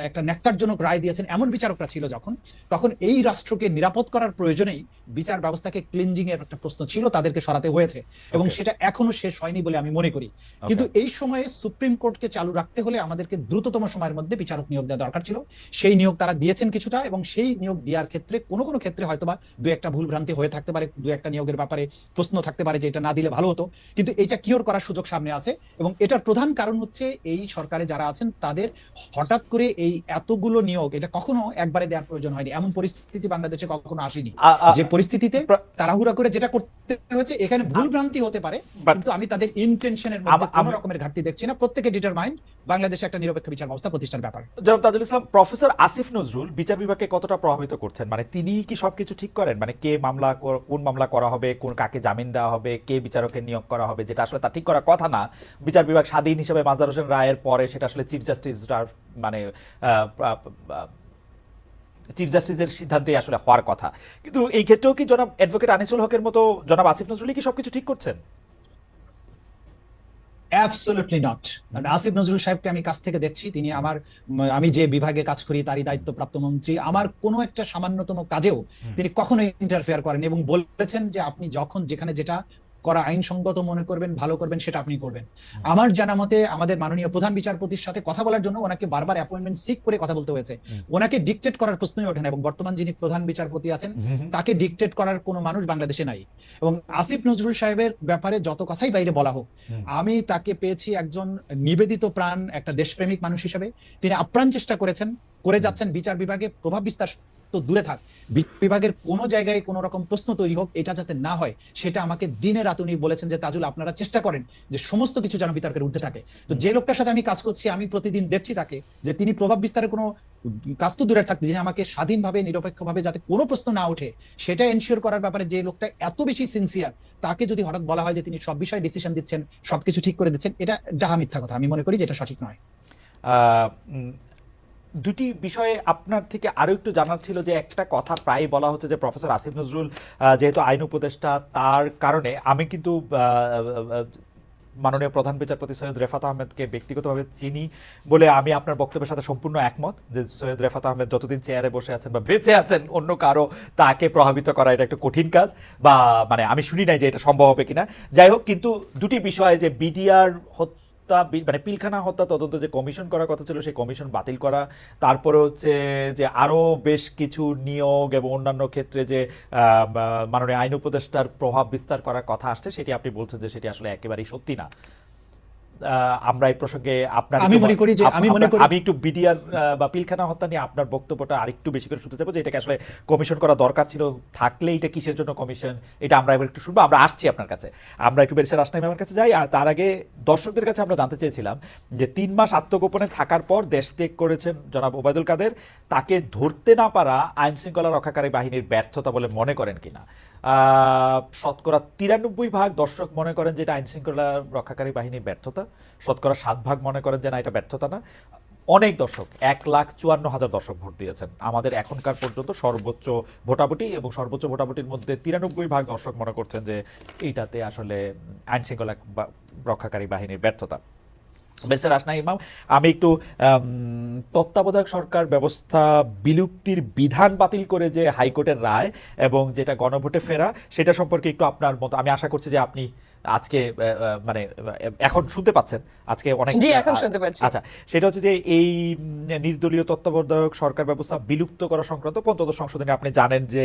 একটা ন্যাক্কারজনক রায় দিয়েছেন, এমন বিচারকরা ছিল যখন, তখন এই রাষ্ট্রকে নিরাপদ করার প্রয়োজনেই বিচার ব্যবস্থাকে ক্লিনজিং এর একটা প্রশ্ন ছিল, তাদেরকে সরাতে হয়েছে এবং সেটা এখনো শেষ হয়নি বলে আমি মনে করি। কিন্তু এই সময়ে সুপ্রিম কোর্টকে চালু রাখতে হলে আমাদেরকে দ্রুততম সময়ের মধ্যে বিচারক নিয়োগ দেওয়া দরকার ছিল। সেই নিয়োগ তারা দিয়েছেন কিছুটা, এবং সেই নিয়োগ দেওয়ার ক্ষেত্রে কোনো কোনো ক্ষেত্রে হয়তোবা দু একটা ভুল ভ্রান্তি হয়ে থাকতে পারে, দু একটা নিয়োগের ব্যাপারে প্রশ্ন থাকতে পারে যে এটা না দিলে ভালো হতো, কিন্তু এটা কিওর করার সুযোগ সামনে আছে। এবং এটার প্রধান কারণ হচ্ছে এই সরকারে যারা আছেন তাদের হঠাৎ করে এই এতগুলো নিয়োগ, এটা কখনো একবারে দেওয়ার প্রয়োজন হয়নি, এমন পরিস্থিতি বাংলাদেশে কখনো আসেনি। যে পরিস্থিতিতে তাড়াহুড়া করে যেটা করতে হয়েছে, এখানে ভুল ভ্রান্তি হতে পারে, কিন্তু আমি তাদের ইন্টেনশনের মধ্যে কোনো রকমের ঘাটতি দেখছি না। প্রত্যেকে ডিটারমাইন্ড বাংলাদেশে একটা নিরপেক্ষ বিচার ব্যবস্থা প্রতিষ্ঠার ব্যাপার। জনাব তাজুল ইসলাম, প্রফেসর আসিফ নজরুল বিচার বিভাগকে কতটা প্রভাবিত করছেন? মানে তিনি কি সবকিছু ঠিক করেন? মানে কে মামলা, কোন মামলা করা হবে, কোন কাকে জামিন দেওয়া হবে, কে বিচারকের নিয়োগ করা হবে, যেটা আসলে তা ঠিক করার কথা না। বিচার বিভাগ স্বাধীন হিসেবে মাজার হোসেন রায়ের পরে সেটা আসলে চিফ জাস্টিস মানে চিফ জাস্টিসের সিদ্ধান্তে আসলে হওয়ার কথা। কিন্তু এই ক্ষেত্রেও কি জনাব অ্যাডভোকেট আনিসুল হকের মতো জনাব আসিফ নজরুল কি সবকিছু ঠিক করছেন? Absolutely not. আসিফ নজরুল সাহেবকে আমি কাছ থেকে দেখছি, তিনি আমি যে বিভাগে কাজ করি তারই দায়িত্বপ্রাপ্ত মন্ত্রী। আমার কোনো একটা সামান্যতম কাজেও তিনি কখনোই ইন্টারফেয়ার করেন এবং বলেছেন যে আপনি যখন যেখানে যেটা করা আইনসঙ্গত মনে করবেন, ভালো করবেন, সেটা আপনি করবেন। আমার জানা মতে আমাদের মাননীয় প্রধান বিচারপতির সাথে কথা বলার জন্য ওনাকে বারবার অ্যাপয়েন্টমেন্ট সিক করে কথা বলতে হয়েছে। ওনাকে ডিকটেট করার প্রশ্নই ওঠে না, এবং বর্তমান যিনি প্রধান বিচারপতি আছেন তাকে ডিকটেট করার কোনো মানুষ বাংলাদেশে নাই। এবং আসিফ নজরুল সাহেবের ব্যাপারে যত কথাই বাইরে বলা হোক, আমি তাকে পেয়েছি একজন নিবেদিত প্রাণ, একটা দেশপ্রেমিক মানুষ হিসেবে। তিনি আপ্রাণ চেষ্টা করে যাচ্ছেন বিচার বিভাগে প্রভাব বিস্তার তো দূরে থাক, বিভাগের কোন জায়গায় কোন রকম প্রশ্ন তৈরি হোক এটা যাতে না হয়, সেটা আমাকে দিনে রাত উনি বলেছেন যে তাজুল আপনারা চেষ্টা করেন যে সমস্ত কিছু যেন বিতর্কের ঊর্ধ্বে থাকে। তো যে লোকটার সাথে আমি কাজ করছি, আমি প্রতিদিন দেখছি তাকে যে তিনি প্রভাব বিস্তারের কোনো কাজ তো দূরে থাকতে, যিনি আমাকে স্বাধীনভাবে নিরপেক্ষভাবে যাতে কোনো প্রশ্ন না ওঠে সেটা এনশিওর করার ব্যাপারে যে লোকটা এত বেশি সিনসিয়ার, তাকে যদি হঠাৎ বলা হয় যে তিনি সব বিষয়ে ডিসিশন দিচ্ছেন, সবকিছু ঠিক করে দিচ্ছেন, এটা ডাহা মিথ্যা কথা। আমি মনে করি যে এটা সঠিক নয়। দুটি বিষয়ে আপনার থেকে আরো একটু জানার ছিল, যে একটা কথা প্রায় বলা হচ্ছে যে প্রফেসর আসিফ নজরুল যেহেতু আইন উপদেষ্টা, তার কারণে আমি কিন্তু মাননীয় প্রধান বিচারপতি সৈয়দ রেফাত আহমেদকে ব্যক্তিগতভাবে চিনি বলে আমি আপনার বক্তব্যের সাথে সম্পূর্ণ একমত যে সৈয়দ রেফাত আহমেদ যতদিন চেয়ারে বসে আছেন বা বেঁচে আছেন অন্য কারো তাকে প্রভাবিত করা এটা একটা কঠিন কাজ, বা মানে আমি শুনি নাই যে এটা সম্ভব হবে কিনা। যাই হোক, কিন্তু দুটি বিষয়, যে বিডিআর মানে পিলখানা হত্যা তদন্ত যে কমিশন করার কথা ছিল সেই কমিশন বাতিল করা, তারপরে হচ্ছে যে আরো বেশ কিছু নিয়োগ এবং অন্যান্য ক্ষেত্রে যে মাননীয় আইন উপদেষ্টার প্রভাব বিস্তার করার কথা আসছে, সেটি আপনি বলছেন যে সেটি আসলে একেবারেই সত্যি না। আমরা এই প্রসঙ্গে আমি একটু বিডিআর বা পিলখানা হত্যা নিয়ে আপনার বক্তব্যটা আরেকটু বেশি করে শুনতে চাইবো, যে এটাকে আসলে কমিশন করা দরকার ছিল, থাকলে এটা কিসের জন্য কমিশন, এটা আমরা এবার একটু শুনবো। আমরা আসছি আপনার কাছে, আমরা একটু বেরিয়ে আসনাই আমার কাছে যাই। আর তার আগে দর্শকদের কাছে আমরা জানতে চেয়েছিলাম যে 3 মাস আত্মগোপনে থাকার পর দেশ ত্যাগ করেছেন জনাব ওবায়দুল কাদের, তাকে ধরতে না পারা আইন শৃঙ্খলা রক্ষাকারী বাহিনীর ব্যর্থতা বলে মনে করেন কিনা। শতকরা 93% দর্শক মনে করেন যে এটা আইন শৃঙ্খলা রক্ষাকারী বাহিনীর ব্যর্থতা, শতকরা 7% মনে করেন যে না এটা ব্যর্থতা না। অনেক দর্শক 1,54,000 দর্শক ভোট দিয়েছেন আমাদের এখনকার পর্যন্ত সর্বোচ্চ ভোটাভুটি, এবং সর্বোচ্চ ভোটাভুটির মধ্যে 93% দর্শক মনে করছেন যে এইটাতে আসলে আইন শৃঙ্খলা রক্ষাকারী বাহিনীর ব্যর্থতা। ব্যারিস্টার আসনা ইমাম, আমি একটু তত্ত্বাবধায়ক সরকার ব্যবস্থা বিলুপ্তির বিধান বাতিল করে যে হাইকোর্টের রায় এবং যেটা গণভোটে ফেরা, সেটা সম্পর্কে একটু আপনার মত, আমি আশা করছি যে আপনি আজকে মানে এখন শুনতে পাচ্ছেন, আজকে অনেক আচ্ছা, সেটা হচ্ছে যে এই নির্দলীয় তত্ত্বাবধায়ক সরকার ব্যবস্থা বিলুপ্ত করা সংক্রান্ত পঞ্চদশ সংশোধনী, আপনি জানেন যে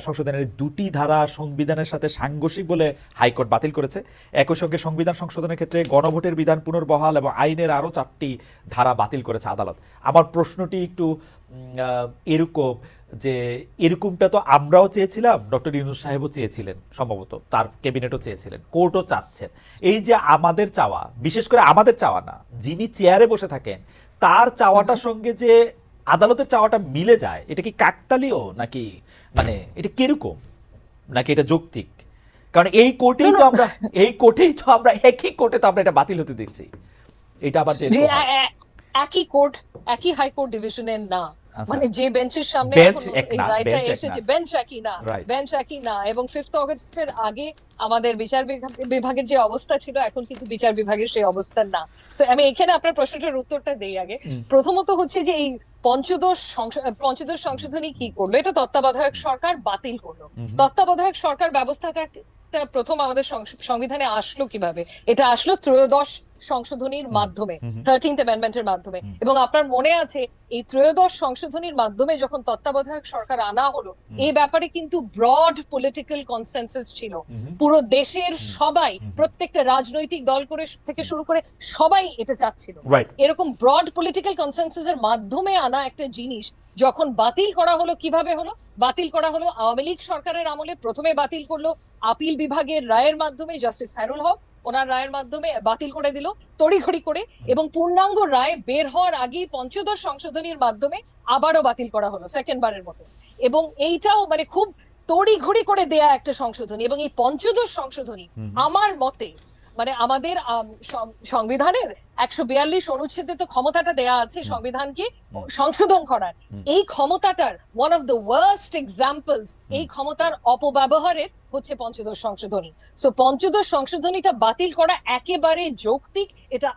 সংশোধনের 2টি ধারা সংবিধানের সাথে সাংঘর্ষিক বলে হাইকোর্ট বাতিল করেছে। একই সঙ্গে সংবিধান সংশোধনের ক্ষেত্রে গণভোটের বিধান পুনর্বহাল এবং আইনের আরও 4টি ধারা বাতিল করেছে আদালত। আমার প্রশ্নটি একটু এরকম যে এরকমটা তো আমরাও চেয়েছিলাম, ডক্টর ইউনূস সাহেবও চেয়েছিলেন, সম্ভবত তার ক্যাবিনেটও চেয়েছিলেন, কোর্টও চাচ্ছেন। এই যে আমাদের চাওয়া, বিশেষ করে আমাদের চাওয়া না, যিনি চেয়ারে বসে থাকেন তার চাওয়াটার সঙ্গে যে আদালতের চাওয়াটা মিলে যায়, এটা কি কাকতালীয় নাকি মানে এটা কিরকম, নাকি এটা যৌক্তিক? কারণ এই কোর্টেই তো আমরা একই কোর্টে তো আমরা এটা বাতিল হতে দেখছি। এটা আবার একই কোর্ট, একই হাইকোর্ট ডিভিশনের না, মানে যে বেঞ্চের সামনে এই রায়টা এসেছে, বেঞ্চ একই না। এবং 5 অগস্টের আগে আমাদের বিচার বিভাগের যে অবস্থা ছিল, এখন কিন্তু বিচার বিভাগের সেই অবস্থা না। তো আমি এখানে আপনার প্রশ্নটার উত্তরটা দেই আগে। প্রথমত হচ্ছে যে এই পঞ্চদশ সংশোধনী কি করলো, এটা তত্ত্বাবধায়ক সরকার বাতিল করলো। তত্ত্বাবধায়ক সরকার ব্যবস্থাটা প্রথম আমাদের সংবিধানে আসলো কিভাবে? এটা আসলো ত্রয়োদশ সংশোধনীর মাধ্যমে, 13th অ্যামেন্ডমেন্টের মাধ্যমে। এবং আপনার মনে আছে এই ত্রয়োদশ সংশোধনীর মাধ্যমে যখন তত্ত্বাবধায়ক সরকার আনা হলো, এই ব্যাপারে কিন্তু ব্রড পলিটিক্যাল কনসেনসাস ছিল। পুরো দেশের সবাই, প্রত্যেকটা রাজনৈতিক দল থেকে শুরু করে সবাই এটা চাচ্ছিল। এরকম ব্রড পলিটিক্যাল কনসেনসাসের মাধ্যমে আনা একটা জিনিস যখন বাতিল করা হলো, কিভাবে হলো? বাতিল করা হলো আওয়ামী লীগ সরকারের আমলে। প্রথমে বাতিল করলো আপিল বিভাগের রায়ের মাধ্যমে, জাস্টিস হায়রুল হক ওনার রায়ের মাধ্যমে বাতিল করে দিল তড়িঘড়ি করে, এবং পূর্ণাঙ্গ রায় বের হওয়ার আগেই পঞ্চদশ সংশোধনীর মাধ্যমে আবারও বাতিল করা হলো সেকেন্ডবারের মতো। এবং এইটাও মানে খুব তড়িঘড়ি করে দেয়া একটা সংশোধনী। এবং এই পঞ্চদশ সংশোধনী আমার মতে মানে আমাদের সংবিধানের 142 অনুচ্ছেদে তো ক্ষমতাটা দেয়া আছে সংবিধানকে সংশোধন করার। এই ক্ষমতাটার one of the worst examples, এই ক্ষমতার অপব্যবহারের হচ্ছে পঞ্চদশ সংশোধনী। সো পঞ্চদশ সংশোধনীটা বাতিল করা একেবারে যৌক্তিক, এটা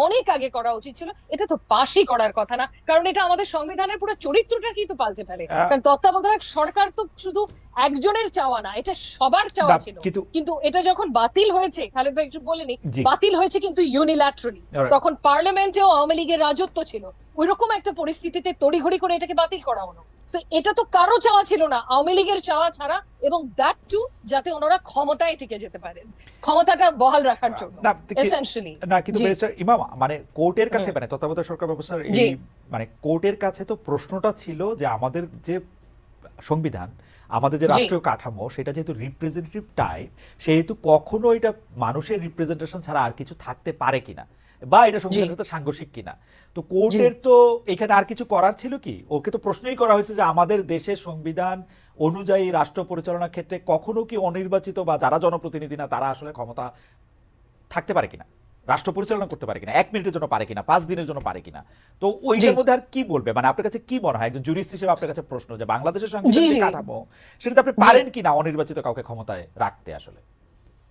অনেক আগে করা উচিত ছিল। এটা তো পাশই করার কথা না, কারণ এটা আমাদের সংবিধানের পুরো চরিত্রটা কিন্তু পাল্টে ফেলে। কারণ তত্ত্বাবধায়ক সরকার তো শুধু একজনের চাওয়া না, এটা সবার চাওয়া ছিল। কিন্তু এটা যখন বাতিল হয়েছে, খালেদ ভাই একটু বলেনি, বাতিল হয়েছে কিন্তু ইউনিল্যাটারালি। তখন পার্লামেন্টেও আওয়ামী লীগের রাজত্ব ছিল, ওইরকম একটা পরিস্থিতিতে তড়িঘড়ি করে এটাকে বাতিল করা হলো। সো এটা তো কারো চাওয়া ছিল না, আওয়ামী লীগের চাওয়া ছাড়া, এবং দ্যাট টু যাতে ওনারা ক্ষমতায় টিকে যেতে পারেন, ক্ষমতাটা বহাল রাখার জন্য এসেনশিয়ালি। না, কিন্তু ব্যারিস্টার ইমাম, মানে কোর্টের কাছে, মানে তত্ত্বাবধায়ক সরকার ব্যবস্থার এই মানে কোর্টের কাছে তো প্রশ্নটা ছিল যে আমাদের যে সংবিধান, আমাদের যে রাষ্ট্রীয় কাঠামো, সেটা যেহেতু রিপ্রেজেন্টেটিভ টাইপ, সেহেতু কখনো এটা মানুষের রিপ্রেজেন্টেশন ছাড়া আর কিছু থাকতে পারে কিনা, বা এটা সংবিধানের সাথে সাংঘর্ষিক কিনা। তো কোর্টের তো এখানে আর কিছু করার ছিল কি? ওকে তো প্রশ্নই করা হয়েছে যে আমাদের দেশের সংবিধান অনুযায়ী রাষ্ট্র পরিচালনার ক্ষেত্রে কখনো কি অনির্বাচিত বা যারা জনপ্রতিনিধি না তারা আসলে ক্ষমতা থাকতে পারে কিনা, রাষ্ট্র পরিচালনা করতে পারে কিনা, 1 মিনিটের জন্য পারে কিনা, 5 দিনের জন্য পারে কিনা। তো ওইটার মধ্যে আর কি বলবে, মানে আপনার কাছে কি মনে হয় একজন জুরিস্ট হিসেবে আপনার কাছে প্রশ্ন, যে বাংলাদেশের সংবিধান কাঠামো সেটাতে আপনি পারেন কিনা অনির্বাচিত কাউকে ক্ষমতায় রাখতে? আসলে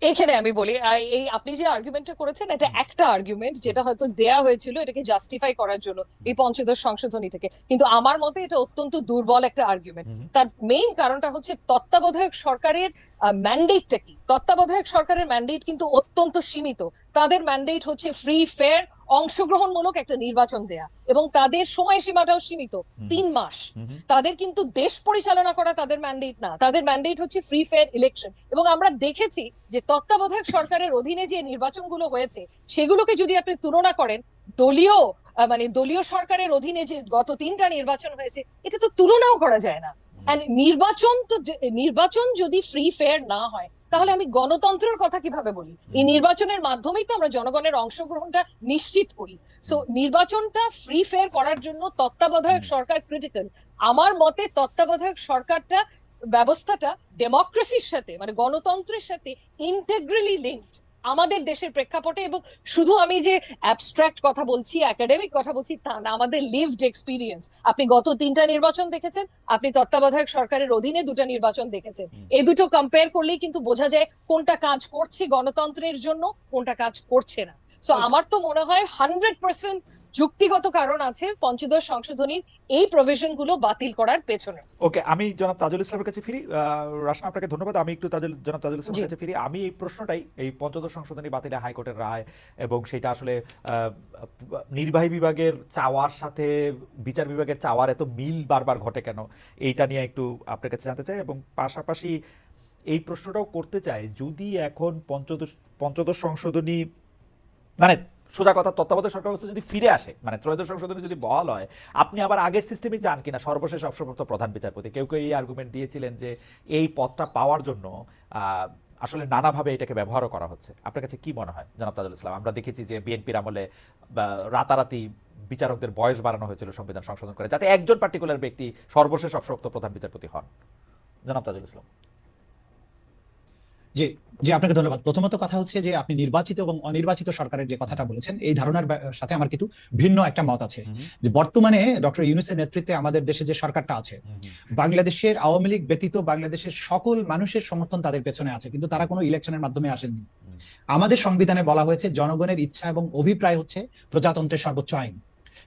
এখানে আমি বলি এই আপনি যে আর্গুমেন্টটা করেছেন এটা একটা আর্গুমেন্ট যেটা হয়তো দেয়া হয়েছিল এটাকে জাস্টিফাই করার জন্য এই পঞ্চদশ সংশোধনী থেকে, কিন্তু আমার মতে এটা অত্যন্ত দুর্বল একটা আর্গুমেন্ট। হুম, তার মেইন কারণটা হচ্ছে তত্ত্বাবধায়ক সরকারের ম্যান্ডেটটা কি। তত্ত্বাবধায়ক সরকারের ম্যান্ডেট কিন্তু অত্যন্ত সীমিত। তাদের ম্যান্ডেট হচ্ছে ফ্রি ফেয়ার অংশগ্রহণমূলক একটা নির্বাচন দেয়া, এবং তাদের সময়সীমাটাও সীমিত, হুম, 3 মাস। হুম, তাদের কিন্তু দেশ পরিচালনা করা তাদের ম্যান্ডেট না, তাদের ম্যান্ডেট হচ্ছে ফ্রি ফেয়ার ইলেকশন। এবং আমরা দেখেছি যে তত্ত্বাবধায়ক সরকারের অধীনে যে নির্বাচনগুলো হয়েছে সেগুলোকে যদি আপনি তুলনা করেন দলীয় মানে দলীয় সরকারের অধীনে যে গত 3টা নির্বাচন হয়েছে, এটা তো তুলনাও করা যায় না। And নির্বাচন যদি ফ্রি ফেয়ার না হয় তাহলে আমি গণতন্ত্রের কথা কিভাবে বলি? এই নির্বাচনের মাধ্যমেই তো আমরা জনগণের অংশগ্রহণটা নিশ্চিত করি। সো নির্বাচনটা ফ্রি ফেয়ার করার জন্য তত্ত্বাবধায়ক সরকার ক্রিটিক্যাল। আমার মতে তত্ত্বাবধায়ক সরকারটা ব্যবস্থাটা ডেমোক্রেসির সাথে মানে গণতন্ত্রের সাথে ইন্টেগ্রালি লিঙ্কড আমাদের দেশের প্রেক্ষাপটে। এবং শুধু আমি যে অ্যাবস্ট্রাক্ট কথা বলছি, একাডেমিক কথা বলছি তা না, আমাদের লিভড এক্সপিরিয়েন্স। আপনি গত 3টা নির্বাচন দেখেছেন, আপনি তত্ত্বাবধায়ক সরকারের অধীনে 2টা নির্বাচন দেখেছেন। এই দুটো কম্পেয়ার করলেই কিন্তু বোঝা যায় কোনটা কাজ করছে গণতন্ত্রের জন্য, কোনটা কাজ করছে না। সো আমার তো মনে হয় 100% যুক্তিগত কারণ আছে পঞ্চদশ সংশোধনীর এই প্রভিশন গুলো বাতিল করার পেছনে। ওকে, আমি জনাব তাজুল ইসলামের কাছে ফিরি। রাশনা, আপনাকে ধন্যবাদ। আমি একটু জনাব তাজুল ইসলামের কাছে ফিরি। আমি এই প্রশ্নটাই, এই পঞ্চদশ সংশোধনী বাতিলে হাইকোর্টের রায় এবং সেটা আসলে নির্বাহী বিভাগের চাওয়ার সাথে বিচার বিভাগের চাওয়ার এত মিল বারবার ঘটে কেন, এইটা নিয়ে একটু আপনার কাছে জানতে চাই। এবং পাশাপাশি এই প্রশ্নটাও করতে চাই, যদি এখন পঞ্চদশ সংশোধনী মানে সোজা কথা তত্ত্বাবধায়ক সরকার ব্যবস্থা যদি ফিরে আসে, মানে ত্রয়োদশ সংশোধনী যদি বহাল হয়, আপনি আবার আগের সিস্টেমে চান কিনা সর্বশেষ অবসরপ্রাপ্ত প্রধান বিচারপতি? কেউ কেউ এই আর্গুমেন্ট দিয়েছিলেন যে এই পদটা পাওয়ার জন্য আসলে নানাভাবে এটাকে ব্যবহারও করা হচ্ছে। আপনার কাছে কি মনে হয় জনাব তাজুল ইসলাম? আমরা দেখেছি যে বিএনপির আমলে রাতারাতি বিচারকদের বয়স বাড়ানো হয়েছিল সংবিধান সংশোধন করে, যাতে একজন পার্টিকুলার ব্যক্তি সর্বশেষ অবসরপ্রাপ্ত প্রধান বিচারপতি হন। জনাব তাজুল ইসলাম। জি, জি, আপনাকে ধন্যবাদ। প্রথমত কথা হচ্ছে যে আপনি নির্বাচিত এবং অনির্বাচিত সরকারের যে কথাটা বলেছেন এই ধারণার সাথে আমার কিন্তু ভিন্ন একটা মত আছে। যে বর্তমানে ডক্টর ইউনূসের নেতৃত্বে আমাদের দেশে যে সরকারটা আছে, বাংলাদেশের আওয়ামী লীগ ব্যতীত বাংলাদেশের সকল মানুষের সমর্থন তাদের পেছনে আছে, কিন্তু তারা কোনো ইলেকশনের মাধ্যমে আসেননি। আমাদের সংবিধানে বলা হয়েছে জনগণের ইচ্ছা এবং অভিপ্রায় হচ্ছে প্রজাতন্ত্রের সর্বোচ্চ আইন।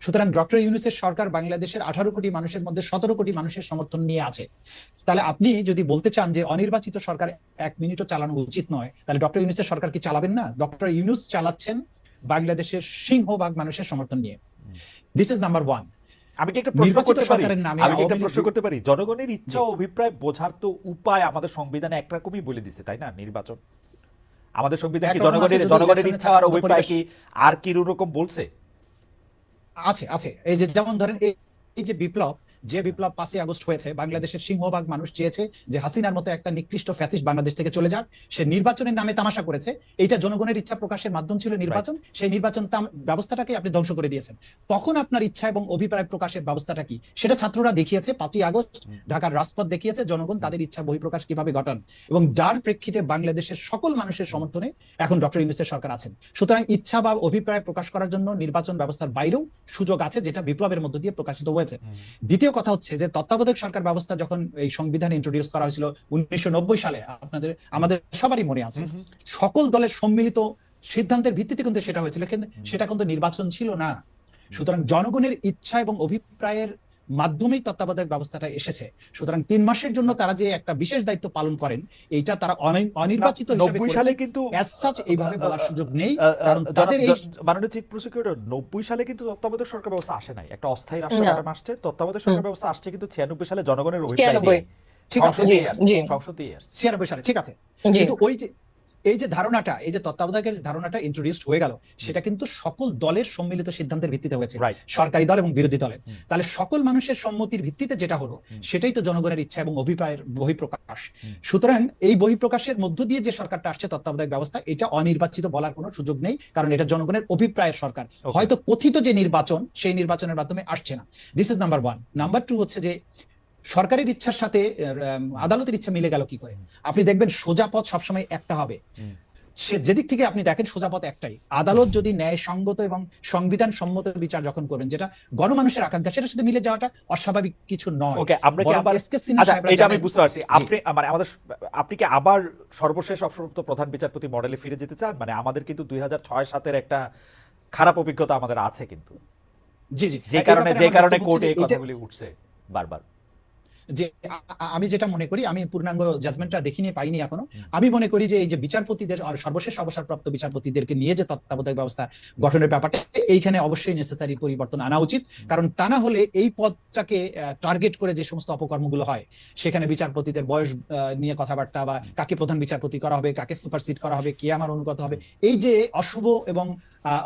সুতরাং ডক্টর ইউনূসের সরকার বাংলাদেশের 18 কোটি মানুষের মধ্যে 17 কোটি মানুষের সমর্থন নিয়ে আছে। তাহলে আপনি যদি বলতে চান যে অনির্বাচিত সরকার 1 মিনিটও চালানো উচিত নয়, তাহলে ডক্টর ইউনূসের সরকার কি চালাবেন না? ডক্টর ইউনূস চালাচ্ছেন বাংলাদেশের সিংহভাগ মানুষের সমর্থন নিয়ে। This is number 1। আমি কি একটা প্রশ্ন করতে পারি? নামে আমি কি একটা প্রশ্ন করতে পারি? জনগণের ইচ্ছা ও অভিপ্রায় বোঝার তো উপায় আমাদের সংবিধানে একরকমই বলে দিছে, তাই না? নির্বাচন। আমাদের সংবিধান কি জনগণের ইচ্ছা আর অভিপ্রায় কি আর কি রকম বলছে? আছে, আছে। এই যে যেমন ধরেন এই যে বিপ্লব, যে বিপ্লব 5ই আগস্ট হয়েছে, বাংলাদেশের সিংহভাগ মানুষ চেয়েছে যে হাসিনার মতো একটা নিকৃষ্ট ফ্যাসিস্ট বাংলাদেশ থেকে চলে যাক। সে নির্বাচনের নামে তামাশা করেছে। এইটা জনগণের ইচ্ছা প্রকাশের মাধ্যম ছিল নির্বাচন। সেই নির্বাচন ব্যবস্থাটাকে আপনি ধ্বংস করে দিয়েছেন। তখন আপনার ইচ্ছা এবং অভিপ্রায় প্রকাশের ব্যবস্থাটা কি সেটা ছাত্ররা দেখিয়েছে। 5ই আগস্ট ঢাকার রাজপথ দেখিয়েছে জনগণ তাদের ইচ্ছা বহিঃপ্রকাশ কিভাবে ঘটান, এবং যার প্রেক্ষিতে বাংলাদেশের সকল মানুষের সমর্থনে এখন ডক্টর ইউনূসের সরকার আছেন। সুতরাং ইচ্ছা বা অভিপ্রায় প্রকাশ করার জন্য নির্বাচন ব্যবস্থার বাইরেও সুযোগ আছে, যেটা বিপ্লবের মধ্য দিয়ে প্রকাশিত হয়েছে। দ্বিতীয় কথা হচ্ছে যে তত্ত্বাবধায়ক সরকার ব্যবস্থা যখন এই সংবিধান ইন্ট্রোডিউস করা হয়েছিল 1990 সালে, আমাদের সবারই মনে আছে, সকল দলের সম্মিলিত সিদ্ধান্তের ভিত্তিতে কিন্তু সেটা হয়েছিল, কিন্তু সেটা কিন্তু নির্বাচন ছিল না। সুতরাং জনগণের ইচ্ছা এবং অভিপ্রায়ের মাধ্যমেই তত্ত্বাবধায়ক ব্যবস্থাটা এসেছে। সুতরাং 3 মাসের জন্য তারা যে একটা বিশেষ দায়িত্ব পালন করেন, এইটা তারা অনির্বাচিত হিসেবে 90 সালে কিন্তু অ্যাজ সাচ এইভাবে বলার সুযোগ নেই, কারণ তাদের এই মাননীয় চিফ প্রসিকিউটর 90 সালে কিন্তু তত্ত্বাবধায়ক সরকার ব্যবস্থা আসে নাই, একটা অস্থায়ী রাষ্ট্র কাঠামো আসছে। তত্ত্বাবধায়ক সরকার ব্যবস্থা আসছে কিন্তু 96 সালে জনগণের অভিপ্রায় নিয়ে। ঠিক আছে, সংসদেই আসছে 96 সালে, ঠিক আছে। কিন্তু ওই যে এই যে ধারণাটা, এই যে তত্ত্বাবধায়কের ধারণাটা ইন্ট্রোডিউসড হয়ে গেল, সেটা কিন্তু সকল দলের সম্মিলিত সিদ্ধান্তের ভিত্তিতে হয়েছে, সরকারি দল এবং বিরোধী দলের। তাহলে সকল মানুষের সম্মতির ভিত্তিতে যেটা হলো সেটাই তো জনগণের ইচ্ছা এবং অভিপ্রায়ের বহিঃপ্রকাশ। সুতরাং এই বহিঃপ্রকাশের মধ্য দিয়ে যে সরকারটা আসছে তত্ত্বাবধায়ক ব্যবস্থা, এটা অনির্বাচিত বলার কোনো সুযোগ নেই, কারণ এটা জনগণের অভিপ্রায়ের সরকার। হয়তো কথিত যে নির্বাচন, সেই নির্বাচনের মাধ্যমে আসছে না। This is number 1। নাম্বার 2 হচ্ছে যে সরকারের ইচ্ছার সাথে আদালতের ইচ্ছা মিলে গেল কি করে? আপনি দেখবেন সোজা পথ সবসময় একটা হবে। সে যেদিক থেকে আপনি দেখেন সোজা পথ একটাই, আদালত যদি ন্যায়সঙ্গত এবং সংবিধান সম্মত বিচার যখন করবেন, যেটা গণমানুষের আকাঙ্ক্ষা, সেটার সাথে মিলে যাওয়াটা অস্বাভাবিক কিছু নয়। ওকে, আমরা কি বরং আবার এস কে সিনহা আচ্ছা সাহেবরা এটা আমি জানেন- বুঝতে পারছি, জি। আপনি মানে আপনি কি আবার সর্বশেষ অবসরপ্রাপ্ত প্রধান বিচারপতি মডেলে ফিরে যেতে চান? মানে আমাদের কিন্তু 2006-07 একটা খারাপ অভিজ্ঞতা আমাদের আছে কিন্তু, জি জি যে এই কারণে ব্যাপারে যে আমার কারণে বক্তব্য কোর্টে হচ্ছে এই যে এটা- কথাগুলি উঠছে বারবার। যে আমি যেটা মনে করি, আমি পূর্ণাঙ্গ জাজমেন্টটা দেখিনি, পাইনি এখনো। আমি মনে করি যে এই যে বিচারপতিদের আর সর্বশেষ অবসরপ্রাপ্ত বিচারপতিদেরকে নিয়ে যে তত্ত্বাবধায়ক ব্যবস্থা গঠনের ব্যাপারটা, এইখানে অবশ্যই নেসেসারি পরিবর্তন আনা উচিত। কারণ তা না হলে এই পদটাকে টার্গেট করে যে সমস্ত অপকর্মগুলো হয়, সেখানে বিচারপতিদের বয়স নিয়ে কথাবার্তা, বা কাকে প্রধান বিচারপতি করা হবে, কাকে সুপারসিড করা হবে, কে আমার অনুগত হবে, এই যে অশুভ এবং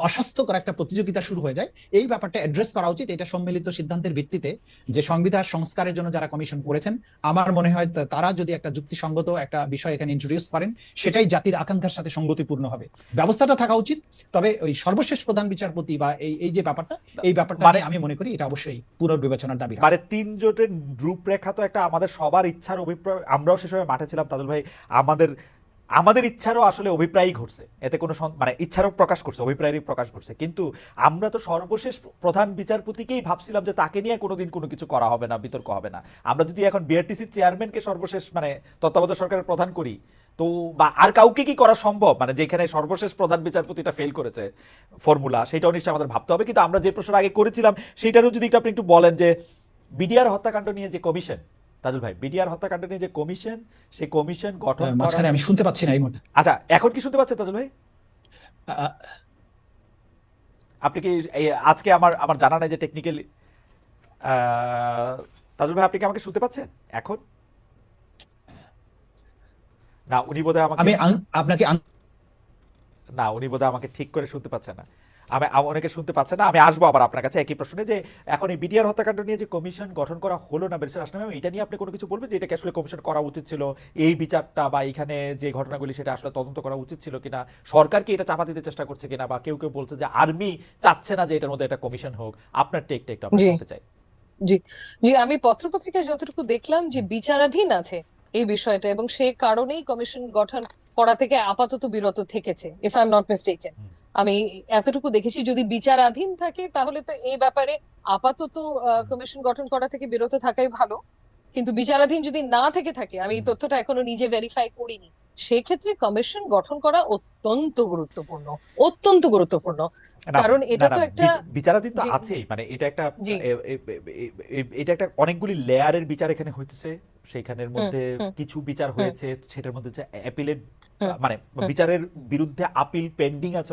অস্বাস্থ্যকর একটা প্রতিযোগিতা শুরু হয়ে যায়, এই ব্যাপারটা অ্যাড্রেস করা উচিত। এটা সম্মিলিত সিদ্ধান্তের ভিত্তিতে যে সংবিধান সংস্কারের জন্য যারা কমিশন করেছেন, আমার মনে হয় তারা যদি একটা যুক্তিসঙ্গত একটা বিষয় এখানে ইন্ট্রোডিউস করেন, সেটাই জাতির আকাঙ্ক্ষার সাথে সঙ্গতিপূর্ণ হবে। ব্যবস্থাটা থাকা উচিত, তবে ওই সর্বশেষ প্রধান বিচারপতি বা এই যে ব্যাপারটা, এই ব্যাপারটা মানে- নিয়ে আমি মনে করি এটা অবশ্যই পুনর্বিবেচনার দাবি। মানে 3 জোটের রূপরেখা তো একটা আমাদের সবার ইচ্ছার অভিপ্রায়, আমরাও সে সময় মাঠে ছিলাম তাজুল ভাই, আমাদের ইচ্ছারও আসলে অভিপ্রায়ই ঘটছে, এতে কোনো মানে ইচ্ছারও প্রকাশ করছে, অভিপ্রায়েরই প্রকাশ করছে। কিন্তু আমরা তো সর্বশেষ প্রধান বিচারপতিকেই ভাবছিলাম যে তাকে নিয়ে কোনোদিন কোনো কিছু করা হবে না, বিতর্ক হবে না। আমরা যদি এখন বিআরটিসির চেয়ারম্যানকে সর্বশেষ মানে তত্ত্বাবধায়ক সরকারের প্রধান করি, তো বা আর কাউকে কি করা সম্ভব, মানে যেখানে সর্বশেষ প্রধান বিচারপতিটা ফেল করেছে ফর্মুলা, সেটাও নিশ্চয়ই আমাদের ভাবতে হবে। কিন্তু আমরা যে প্রশ্ন আগে করেছিলাম সেটারও যদি আপনি একটু বলেন যে বিডিআর হত্যাকাণ্ড নিয়ে যে কমিশন, তাজুল ভাই, বিডিআর হত্যাকাণ্ড নিয়ে যে কমিশন, সেই কমিশন গঠন করা, মাঝখানে আমি শুনতে পাচ্ছি না এই মুহূর্তে। আচ্ছা এখন কি শুনতে পাচ্ছেন তাজুল ভাই? আহ, আপনি কি আজকে আমার জানা নাই যে টেকনিক্যালি, তাজুল ভাই আপনি কি আমাকে শুনতে পাচ্ছেন এখন? না উনি বোধহয় আমাকে, আমি আপনাকে না উনি বোধহয় আমাকে ঠিক করে শুনতে পাচ্ছেন না। আমি অনেকে শুনতে পাচ্ছে না। আমি আসবো আবার আপনার কাছে একই প্রশ্নে, যে এখন এই বিডিআর হত্যাকাণ্ড নিয়ে যে কমিশন গঠন করা হলো না, ব্যারিস্টার আসলাম, এটা নিয়ে আপনি কোনো কিছু বলবেন যে এটাকে আসলে কমিশন করা উচিত ছিল, এই বিচারটা বা এখানে যে ঘটনাগুলি সেটা আসলে তদন্ত করা উচিত ছিল কিনা, সরকার কি এটা চাপা দিতে চেষ্টা করছে কিনা, বা কেউ কেউ বলছে যে আর্মি চাচ্ছে না যে এটার মধ্যে একটা কমিশন হোক? আপনার টেকটা একটু আমরা জি। শুনতে চাই। জি জি, আমি পত্রপত্রিকায় যতটুকু দেখলাম যে বিচারাধীন আছে এই বিষয়টা, এবং সে কারণেই কমিশন গঠন করা থেকে আপাতত বিরত থেকেছে, if I am not mistaken. আমি এতটুকু দেখেছি, যদি বিচারাধীন থাকে তাহলে তো এই ব্যাপারে আপাতত কমিশন গঠন করা থেকে বিরত থাকাই ভালো। কিন্তু বিচারাধীন যদি না থেকে থাকে, আমি এই তথ্যটা এখনো নিজে ভেরিফাই করিনি, সেক্ষেত্রে কমিশন গঠন করা অত্যন্ত গুরুত্বপূর্ণ, অত্যন্ত গুরুত্বপূর্ণ। না, কারণ এটা না, তো না, একটা বিচারাধীন তো জি, আছেই, মানে এটা একটা জি। এটা একটা অনেকগুলি লেয়ারের বিচার এখানে হচ্ছে। সেইখানের হুম, মধ্যে হুম, কিছু বিচার হুম, হয়েছে, সেটার মধ্যে যে অ্যাপিলের হুম, মানে হুম, বিচারের বিরুদ্ধে আপিল পেন্ডিং আছে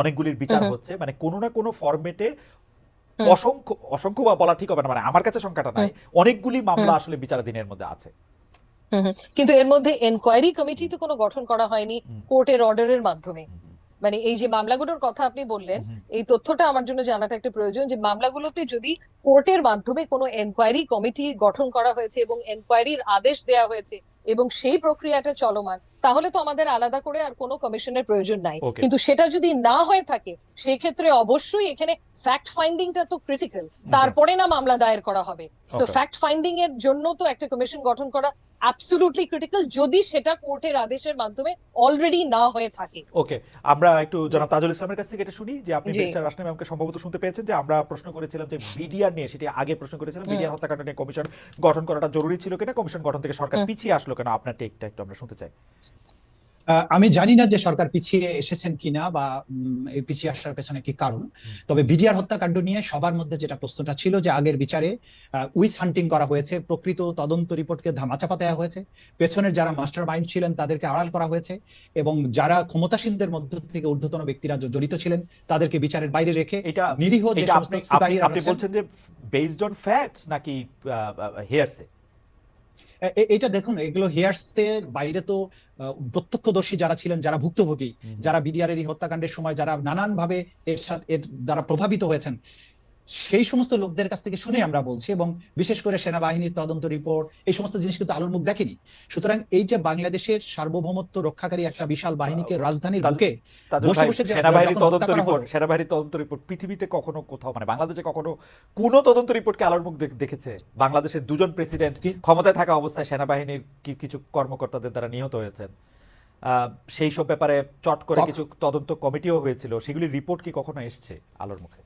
অনেকগুলির বিচার হুম, হচ্ছে, মানে কোনো না কোনো ফরম্যাটে হুম, অসংখ্য বা বলা ঠিক হবে না, মানে আমার কাছে সংখ্যাটা নাই, অনেকগুলি মামলা আসলে বিচারাধীনের মধ্যে আছে। হুম, হুম। কিন্তু এর মধ্যে এনকোয়ারি কমিটি তো কোনো গঠন করা হয়নি হুম, কোর্টের অর্ডারের মাধ্যমে। হুম, মানে এই যে মামলাগুলোর কথা আপনি বললেন, হুম, এই তথ্যটা আমার জন্য জানাটা একটা প্রয়োজন, যে মামলাগুলোতে যদি কোর্টের মাধ্যমে কোনো এনকোয়ারি কমিটি গঠন করা হয়েছে এবং এনকোয়ারির আদেশ দেওয়া হয়েছে এবং সেই প্রক্রিয়াটা চলমান, তাহলে তো আমাদের আলাদা করে আর কোনো কমিশনের প্রয়োজন নাই। ওকে, কিন্তু সেটা যদি না হয়ে থাকে, সেই ক্ষেত্রে অবশ্যই এখানে ফ্যাক্ট ফাইন্ডিংটা তো ক্রিটিক্যাল, তারপরে না মামলা দায়ের করা হবে। তো ওকে। ফ্যাক্ট ফাইন্ডিং এর জন্য তো একটা কমিশন গঠন করা অ্যাবসলিউটলি ক্রিটিক্যাল, যদি সেটা কোর্টের আদেশের মাধ্যমে অলরেডি না হয়ে থাকে। ওকে, আমরা একটু জনাব তাজুল ইসলামের কাছ থেকে এটা শুনি, যে আপনি জি। ব্যারিস্টার রাশনা ম্যামকে সম্ভবত শুনতে পেয়েছেন, যে আমরা প্রশ্ন করেছিলাম যে বিডিআর নিয়ে, সেটি আগে প্রশ্ন করেছিলাম, বিডিআর হত্যাকাণ্ড নিয়ে কমিশন গঠন করাটা জরুরি ছিল কিনা, কমিশন গঠন থেকে সরকার পিছিয়ে আসলো কেন? আপনার টেকটা একটু আমরা শুনতে চাই। আমি জানি না যে সরকার পিছিয়ে এসেছেন কিনা, বা এই পিছিয়ে আসার পেছনে কি কারণ। তবে বিডিআর হত্যাকাণ্ড নিয়ে সবার মধ্যে যেটা প্রশ্নটা ছিল, যে আগের বিচারে উইচ হান্টিং করা হয়েছে, প্রকৃত তদন্ত রিপোর্টকে ধামাচাপা দেওয়া হয়েছে, পেছনের যারা মাস্টার মাইন্ড ছিলেন তাদেরকে আড়াল করা হয়েছে, এবং যারা ক্ষমতাসীনদের মধ্য থেকে ঊর্ধ্বতন ব্যক্তিরা জড়িত ছিলেন তাদেরকে বিচারের বাইরে রেখে এটা নিরীহ যে এটা সমস্ত আপনি সিপাহীরা আপনি রয়েছেন। বলছেন যে বেসড অন ফ্যাক্টস নাকি হেয়ারসে? এটা দেখুন, এগুলো হেয়ার্সের বাইরে তো প্রত্যক্ষদর্শী যারা ছিলেন, যারা ভুক্তভোগী, যারা বিডিআর এর এই হত্যাকাণ্ডের সময় যারা নানানভাবে এর দ্বারা প্রভাবিত হয়েছেন, সেই সমস্ত লোকদের কাছ থেকে শুনে আমরা বলছি, এবং বিশেষ করে সেনাবাহিনীর তদন্ত রিপোর্ট, এই সমস্ত জিনিস কিন্তু আলোর মুখ দেখেনি। সুতরাং এই যে বাংলাদেশের সার্বভৌমত্ব রক্ষাকারী একটা বিশাল বাহিনীকে রাজধানীর বুকে বসে বসে সেনাবাহিনীর যখন হত্যা করা হলো, সেনাবাহিনীর তদন্ত রিপোর্ট পৃথিবীতে কখনো কোথাও, মানে বাংলাদেশে কখনো কোনো তদন্ত রিপোর্টকে আলোর মুখ দেখেছে? বাংলাদেশের দুজন প্রেসিডেন্ট ক্ষমতায় থাকা অবস্থায় সেনাবাহিনীর কিছু কর্মকর্তাদের দ্বারা নিহত হয়েছেন। সেই সব ব্যাপারে চট করে কিছু তদন্ত কমিটিও হয়েছিল, সেগুলির রিপোর্ট কি কখনো এসছে আলোর মুখে?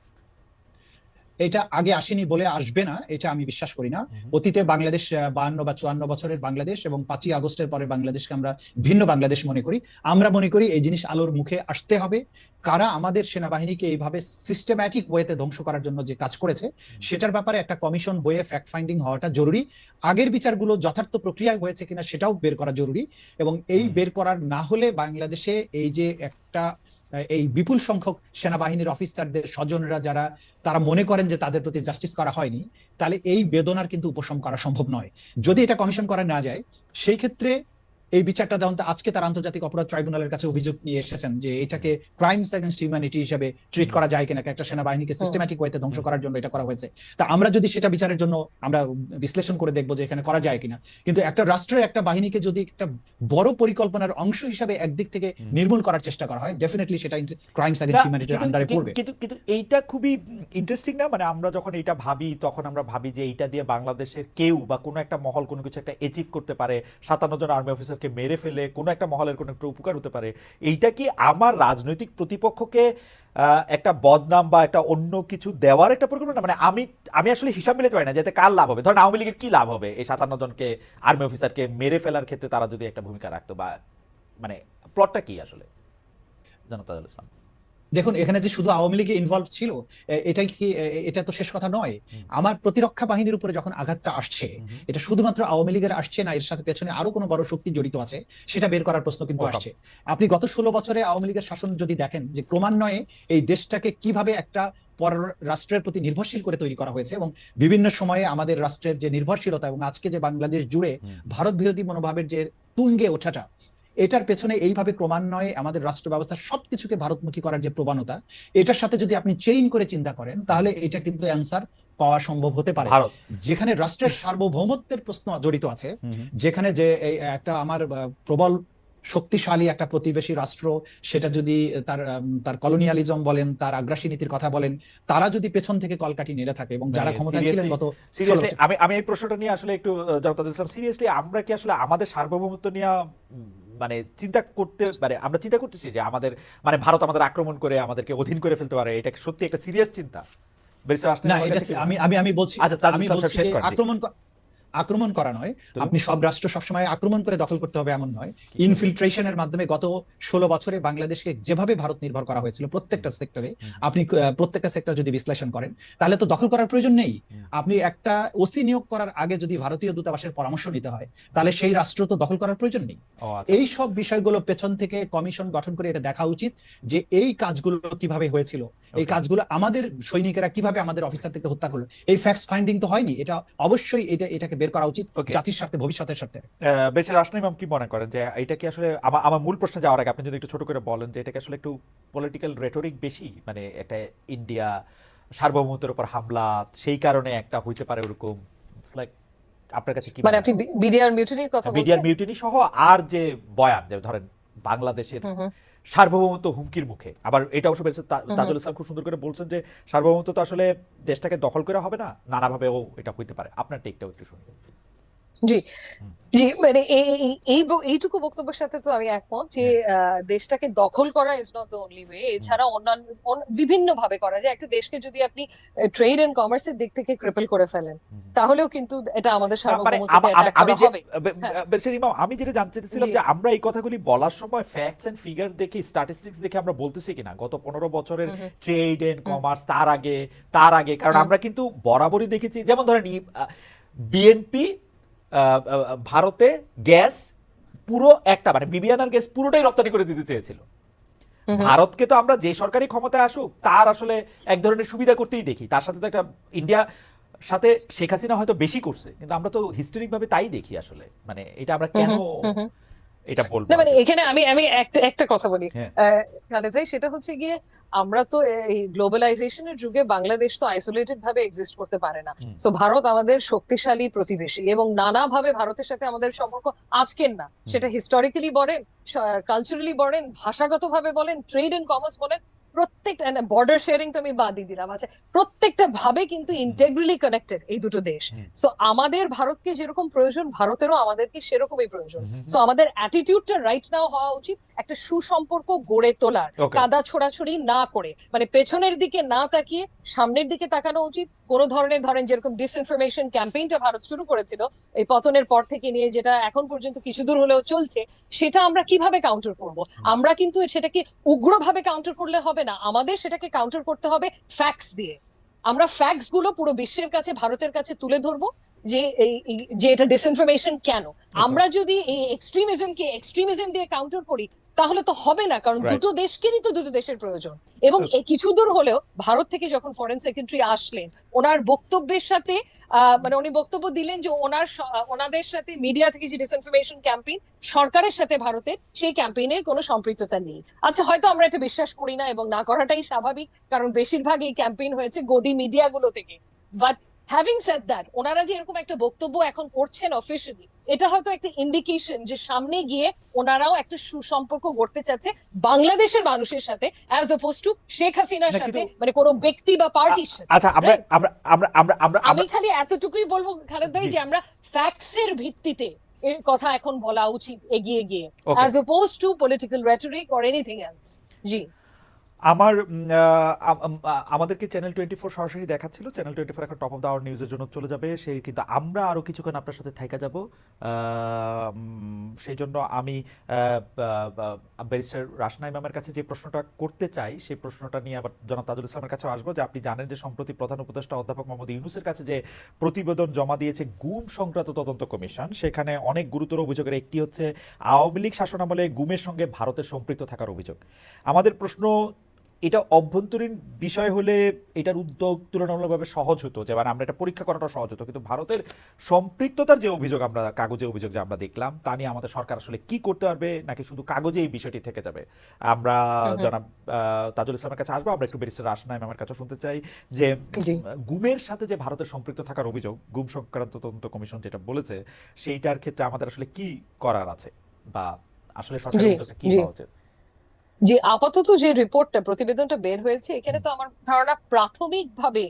এটা আগে আসেনি বলে আসবে না, এটা আমি বিশ্বাস করি না। অতীতে বাংলাদেশ 52 বা 54 বছরের বাংলাদেশ এবং 5ই আগস্টের পরে বাংলাদেশকে আমরা ভিন্ন বাংলাদেশ মনে করি। আমরা মনে করি এই জিনিস আলোর মুখে আসতে হবে। কারা আমাদের সেনাবাহিনীকে এইভাবে সিস্টেম্যাটিক ওয়েতে ধ্বংস করার জন্য যে কাজ করেছে সেটার ব্যাপারে একটা কমিশন হয়ে ফ্যাক্ট ফাইন্ডিং হওয়াটা জরুরি। আগের বিচারগুলো যথার্থ প্রক্রিয়ায় হয়েছে কিনা সেটাও বের করা জরুরি, এবং এই বের করার না হলে বাংলাদেশে এই যে একটা এই বিপুল সংখ্যক সেনাবাহিনীর অফিসারদের স্বজনরা যারা তারা মনে করেন যে তাদের প্রতি জাস্টিস করা হয়নি, তাহলে এই বেদনার কিন্তু উপশম করা সম্ভব নয় যদি এটা কমিশন করা না যায়। সেই ক্ষেত্রে এই বিচারটা যেমন আজকে তার আন্তর্জাতিক অপরাধ ট্রাইব্যুনালের কাছে অভিযোগ নিয়ে এসেছেন যে এটাকে ক্রাইমস এগেইনস্ট হিউম্যানিটি হিসেবে ট্রিট করা যায় কিনা, একটা সেনাবাহিনীকে সিস্টেম্যাটিক ওয়েতে ধ্বংস করার জন্য এটা করা হয়েছে। তা আমরা যদি সেটা বিচারের জন্য আমরা বিশ্লেষণ করে দেখবো যে এখানে করা যায় কিনা। কিন্তু একটা রাষ্ট্রের একটা বাহিনীকে যদি একটা বড় পরিকল্পনার অংশ হিসেবে একদিক থেকে নির্মূল করার চেষ্টা করা হয়, ডেফিনেটলি সেটা ক্রাইমস এগেইনস্ট হিউম্যানিটির আন্ডারে পড়বে। কিন্তু এইটা খুবই ইন্টারেস্টিং না? মানে আমরা যখন এটা ভাবি তখন আমরা ভাবি যে এইটা দিয়ে বাংলাদেশের কেউ বা কোনো একটা মহল কোনো কিছু একটা অ্যাচিভ করতে পারে, 57 জন আর্মি অফিসারকে মেরে ফেলে কোনো একটা মহলের কোনো একটা উপকার হতে পারে। এইটা কি আমার রাজনৈতিক প্রতিপক্ষকে একটা বদনাম বা একটা অন্য কিছু দেওয়ার একটা পরিকল্পনা? মানে আমি আসলে হিসাব মিলাতে পারি না যাতে কার লাভ হবে। ধরেন আওয়ামী লীগের কি লাভ হবে এই 57 জনকে আর্মি অফিসারকে মেরে ফেলার ক্ষেত্রে তারা যদি একটা ভূমিকা রাখতো, বা মানে প্লটটা কি আসলে? জানো তাজুল ইসলাম। দেখুন, এখানে যে শুধু আওয়ামী লীগ ইনভলভ ছিল এটাই কি, এটা তো শেষ কথা নয়। আমার প্রতিরক্ষা বাহিনীর উপরে যখন আঘাতটা আসছে, এটা শুধুমাত্র আওয়ামী লীগের আসছে না, এর সাথে পেছনে আরো কোনো বড় শক্তি জড়িত আছে সেটা বের করার প্রশ্ন কিন্তু আসছে। আপনি গত 16 বছরে আওয়ামী লীগের শাসন যদি দেখেন যে ক্রমান্বয়ে এই দেশটাকে কিভাবে একটা পর রাষ্ট্রের প্রতি নির্ভরশীল করে তৈরি করা হয়েছে, এবং বিভিন্ন সময়ে আমাদের রাষ্ট্রের যে নির্ভরশীলতা এবং আজকে যে বাংলাদেশ জুড়ে ভারত বিরোধী মনোভাবের যে তুঙ্গে ওঠাটা, এটার পেছনে এইভাবে ক্রমান্বয়ে আমাদের রাষ্ট্র ব্যবস্থার সবকিছুকে ভারতমুখী করার যে প্রবণতা, এটার সাথে যদি আপনি চেইন করে চিন্তা করেন তাহলে এটা কিন্তু অ্যান্সার পাওয়া সম্ভব হতে পারে। যেখানে রাষ্ট্রের সার্বভৌমত্বের প্রশ্ন জড়িত আছে, যেখানে যে একটা আমার প্রবল শক্তিশালী একটা প্রতিবেশী রাষ্ট্র, সেটা যদি তার কলোনিয়ালিজম বলেন, তার আগ্রাসী নীতির কথা বলেন, তারা যদি পেছন থেকে কলকাঠি নেড়ে থাকে এবং যারা ক্ষমতায় ছিলেন গত আমি এই প্রশ্নটা নিয়ে আসলে একটু সিরিয়াসলি, আমরা কি আসলে আমাদের সার্বভৌমত্ব নিয়ে মানে চিন্তা করতে পারে? আমরা চিন্তা করতেছি যে আমাদের মানে ভারত আমাদের আক্রমণ করে আমাদেরকে অধীন করে ফেলতে পারে, এটা সত্যি একটা সিরিয়াস চিন্তা? না, এটা আমি বলছি আক্রমণ করা নয়। আপনি সব রাষ্ট্র সবসময় আক্রমণ করে দখল করতে হবে এমন নয়। ইনফিল্ট্রেশনের মাধ্যমে গত 16 বছরে বাংলাদেশকে যেভাবে ভারত নির্ভর করা হয়েছিল প্রত্যেকটা সেক্টরে, আপনি প্রত্যেকটা সেক্টর যদি বিশ্লেষণ করেন তাহলে তো দখল করার প্রয়োজন নেই। আপনি একটা ওসি নিয়োগ করার আগে যদি ভারতীয় দূতাবাসের পরামর্শ নিতে হয় তাহলে সেই রাষ্ট্র তো দখল করার প্রয়োজন নেই। এই সব বিষয়গুলো পেছন থেকে কমিশন গঠন করে এটা দেখা উচিত যে এই কাজগুলো কিভাবে হয়েছিল, এই কাজগুলো আমাদের সৈনিকেরা কিভাবে আমাদের অফিসারদেরকে হত্যা করলো, এই ফ্যাক্টস ফাইন্ডিং তো হয়নি। এটা অবশ্যই এটাকে বের করা উচিত জাতির স্বার্থে, ভবিষ্যতের স্বার্থে। বেশি রাষ্ট্র ইমাম কি মনে করেন যে এটা কি আসলে, আমার মূল প্রশ্নে যাওয়ার আগে আপনি যদি একটু ছোট করে বলেন যে এটা কি আসলে একটু পলিটিক্যাল রেটরিক বেশি, মানে একটা ইন্ডিয়া সার্বভৌমত্বের উপর হামলা, সেই কারণে একটা হইতে পারে ওরকম, লাইক আপনার কাছে কি মানে আপনি বিডিআর মিউটিনির কথা বলছেন? বিডিআর মিউটিনি সহ আর যে বয়ান, যে ধরেন বাংলাদেশের সার্বভৌমত্ব হুমকির মুখে, আবার এটা অবশ্য তাজুল ইসলাম খুব সুন্দর করে বলছেন যে সার্বভৌমত্ব তো আসলে দেশটাকে দখল করা হবে না, নানাভাবেও এটা হইতে পারে। আপনার টেকটাও একটু শুনবেন। জি জি, মানে এইটুকু বক্তব্যের সাথে তো আমি একমত যে দেশটাকে দখল করা is not the only way. এছাড়া অন্যান্য বিভিন্ন ভাবে করা যায়। একটা দেশকে যদি আপনি ট্রেড এন্ড কমার্সের দিক থেকে ক্রিপল করে ফেলেন তাহলেও কিন্তু এটা আমাদের সার্বভৌমত্বকে অ্যাটাক করা হবে। আমি যেটা জানতে চাইছিলাম যে আমরা এই কথাগুলি বলার সময় ফ্যাক্টস এন্ড ফিগার দেখে, স্ট্যাটিস্টিক্স দেখে আমরা বলতেছি কিনা গত 15 বছরের ট্রেড এন্ড কমার্স, তার আগে কারণ আমরা কিন্তু বরাবরই দেখেছি, যেমন ধরেন বিএনপি ভারতে গ্যাস পুরো একটা মানে বিবিয়ানার গ্যাস পুরোটাই রপ্তানি করে দিতে চেয়েছিল। ভারতকে তো আমরা যে সরকারি ক্ষমতায় আসুক তার আসলে এক ধরনের সুবিধা করতেই দেখি, তার সাথে তো একটা ইন্ডিয়া সাথে শেখ হাসিনা হয়তো বেশি করছে, কিন্তু আমরা তো হিস্টোরিক ভাবে তাই দেখি আসলে। মানে এটা আমরা কেন এটা বলবো না, মানে এখানে আমি একটা কথা বলি খালেদাই, সেটা হচ্ছে গিয়ে আমরা তো এই গ্লোবালাইজেশনের যুগে বাংলাদেশ তো আইসোলেটেড ভাবে এক্সিস্ট করতে পারে না। সো ভারত আমাদের শক্তিশালী প্রতিবেশী এবং নানাভাবে ভারতের সাথে আমাদের সম্পর্ক আজকের না, সেটা হিস্টোরিক্যালি বলেন, কালচারালি বলেন, ভাষাগত ভাবে বলেন, ট্রেড এন্ড কমার্স বলেন, প্রত্যেকটা বর্ডার শেয়ারিং তো আমি বাদই দিলাম, আচ্ছা প্রত্যেকটা ভাবে কিন্তু ইন্টেগ্রালি কানেক্টেড এই দুটো দেশ। সো আমাদের ভারতকে যেরকম প্রয়োজন, ভারতেরও আমাদেরকে সেরকমই প্রয়োজন। সো আমাদের অ্যাটিটিউডটা রাইট নাও হওয়া উচিত একটা সুসম্পর্ক গড়ে তোলার, Okay. কাদা ছোড়াছড়ি না করে, মানে পেছনের দিকে না তাকিয়ে সামনের দিকে তাকানো উচিত। কোনো ধরনের ধরেন যেরকম ডিসইনফরমেশন ক্যাম্পেইনটা ভারত শুরু করেছিল এই পতনের পর থেকে নিয়ে, যেটা এখন পর্যন্ত কিছু দূর হলেও চলছে, সেটা আমরা কিভাবে কাউন্টার করব? আমরা কিন্তু সেটাকে উগ্রভাবে কাউন্টার করলে হবে না, আমাদের সেটাকে কাউন্টার করতে হবে ফ্যাক্টস দিয়ে। আমরা ফ্যাক্টস গুলো পুরো বিশ্বের কাছে, ভারতের কাছে তুলে ধরবো যে যে এটা ডিসইনফরমেশন কেন। আমরা যদি এই এক্সট্রিমিজম দিয়ে কাউন্টার করি তাহলে তো হবে না, কারণ Right. দুটো দেশকেই তো দুটো দেশের প্রয়োজন। এবং কিছু দূর হলেও ভারত থেকে যখন ফরেন সেক্রেটারি আসলেন, ওনার বক্তব্যের সাথে মানে উনি বক্তব্য দিলেন যে ওনাদের সাথে মিডিয়া থেকে যে ডিসইনফরমেশন ক্যাম্পেইন সরকারের সাথে ভারতের, সেই ক্যাম্পেইনের কোনো সম্পৃক্ততা নেই। আচ্ছা হয়তো আমরা এটা বিশ্বাস করি না এবং না করাটাই স্বাভাবিক, কারণ বেশিরভাগ এই ক্যাম্পেইন হয়েছে গদি মিডিয়াগুলো থেকে। বাট হ্যাভিং সেড দ্যাট, ওনারা যে এরকম একটা বক্তব্য এখন করছেন অফিসিয়ালি, এটা হয়তো একটা ইন্ডিকেশন যে সামনে গিয়ে ওনারাও একটা সুসম্পর্ক গড়তে চাচ্ছে বাংলাদেশের মানুষের সাথে, অ্যাজ অপোজ টু শেখ হাসিনার না, সাথে, কিন্তু- মানে কোনো ব্যক্তি বা পার্টির সাথে। আচ্ছা আমরা Right? আমরা আমরা আমরা আমরা আমি খালি এতটুকুই বলবো খালেদ ভাই জি। যে আমরা ফ্যাক্টস এর ভিত্তিতে এর কথা এখন বলা উচিত এগিয়ে গিয়ে, Okay. As oppose to political rhetoric or anything else. জি। আমার আমাদেরকে চ্যানেল 24 সরাসরি দেখাচ্ছিল, চ্যানেল 24 এখন টপ অফ দ্য আওয়ার নিউজের জন্য চলে যাবে সেই, কিন্তু আমরা আরো কিছুক্ষণ আপনার সাথে থাইকা যাব। সেই জন্য আমি ব্যারিস্টার রাশনা ইমামের কাছে যে প্রশ্নটা করতে চাই সেই প্রশ্নটা নিয়ে আবার জনাব তাজুল ইসলামের কাছে আসবো, যে আপনি জানেন যে সম্প্রতি প্রধান উপদেষ্টা অধ্যাপক মোহাম্মদ ইউনূসের কাছে যে প্রতিবেদন জমা দিয়েছে গুম সংক্রান্ত তদন্ত কমিশন, সেখানে অনেক গুরুতর অভিযোগের একটি হচ্ছে আওয়ামী লীগ শাসনামলে গুমের সঙ্গে ভারতের সম্পৃক্ত থাকার অভিযোগ। আমাদের প্রশ্ন, এটা অভ্যন্তরীণ বিষয় হলে এটার উদ্যোগ তুলনামূলকভাবে সহজ হতো, যে মানে আমরা এটা পরীক্ষা করাটা সহজ হতো, কিন্তু ভারতের সম্পৃক্ততার যে অভিযোগ, আমরা কাগজে অভিযোগ যে আমরা দেখলাম, তা নিয়ে আমাদের সরকার আসলে কি করতে পারবে, নাকি শুধু কাগজে এই বিষয়টি থেকে যাবে? আমরা জনাব তাজুল ইসলামের কাছে আসবো, আমরা একটু ব্যারিস্টার রাশনা ইমামের কাছে শুনতে চাই যে জি। গুমের সাথে যে ভারতের সম্পৃক্ত থাকার অভিযোগ, গুম সংক্রান্ত তদন্ত কমিশন যেটা বলেছে, সেইটার ক্ষেত্রে আমাদের আসলে কি করার আছে, বা আসলে সরকারের জি, উদ্যোগটা কি জি। হওয়া উচিত? যে আপাতত যে রিপোর্টটা, প্রতিবেদনটা বের হয়েছে, এখানে তো আমার ধারণা প্রাথমিকভাবে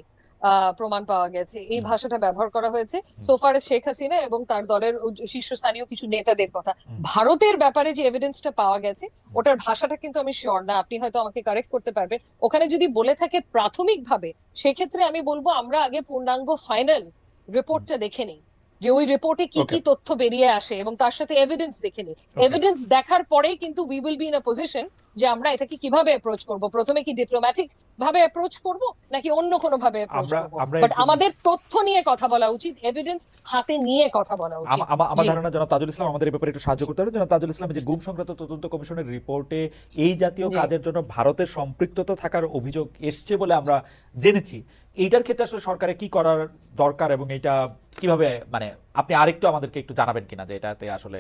প্রমাণ পাওয়া গেছে, এই ভাষাটা ব্যবহার করা হয়েছে সোফার শেখ হাসিনা এবং তার দলের শীর্ষস্থানীয় কিছু নেতাদের কথা। ভারতের ব্যাপারে যে এভিডেন্সটা পাওয়া গেছে ওটার ভাষাটা কিন্তু আমি শিওর না, আপনি হয়তো আমাকে কারেক্ট করতে পারবেন। ওখানে যদি বলে থাকে প্রাথমিকভাবে, সেক্ষেত্রে আমি বলবো আমরা আগে পূর্ণাঙ্গ ফাইনাল রিপোর্টটা দেখে নিই, যে ওই রিপোর্টে কি কি Okay. তথ্য বেরিয়ে আসে, এবং তার সাথে এভিডেন্স দেখে নিই। এভিডেন্স দেখার পরেই কিন্তু we will be in a position যে আমরা এটাকে কিভাবে অ্যাপ্রোচ করব। প্রথমে কি ডিপ্লোম্যাটিক ভাবে অ্যাপ্রোচ করব, নাকি অন্য কোনো ভাবে অ্যাপ্রোচ করব? আমরা বাট আমাদের তথ্য নিয়ে কথা বলা উচিত, এভিডেন্স হাতে নিয়ে কথা বলা উচিত। আমার জি। ধারণা জনাব তাজুল ইসলাম আমাদের এই ব্যাপারে একটু সাহায্য করতে পারবেন। জনাব তাজুল ইসলাম, যে গুম সংক্রান্ত তদন্ত কমিশনের রিপোর্টে এই জাতীয় জি। কাজের জন্য ভারতের সম্পৃক্ততা থাকার অভিযোগ এসছে বলে আমরা জেনেছি, এইটার ক্ষেত্রে আসলে সরকারের কি করার দরকার, এবং এটা কিভাবে, মানে আপনি আরেকটু আমাদেরকে একটু জানাবেন কিনা যে এটাতে আসলে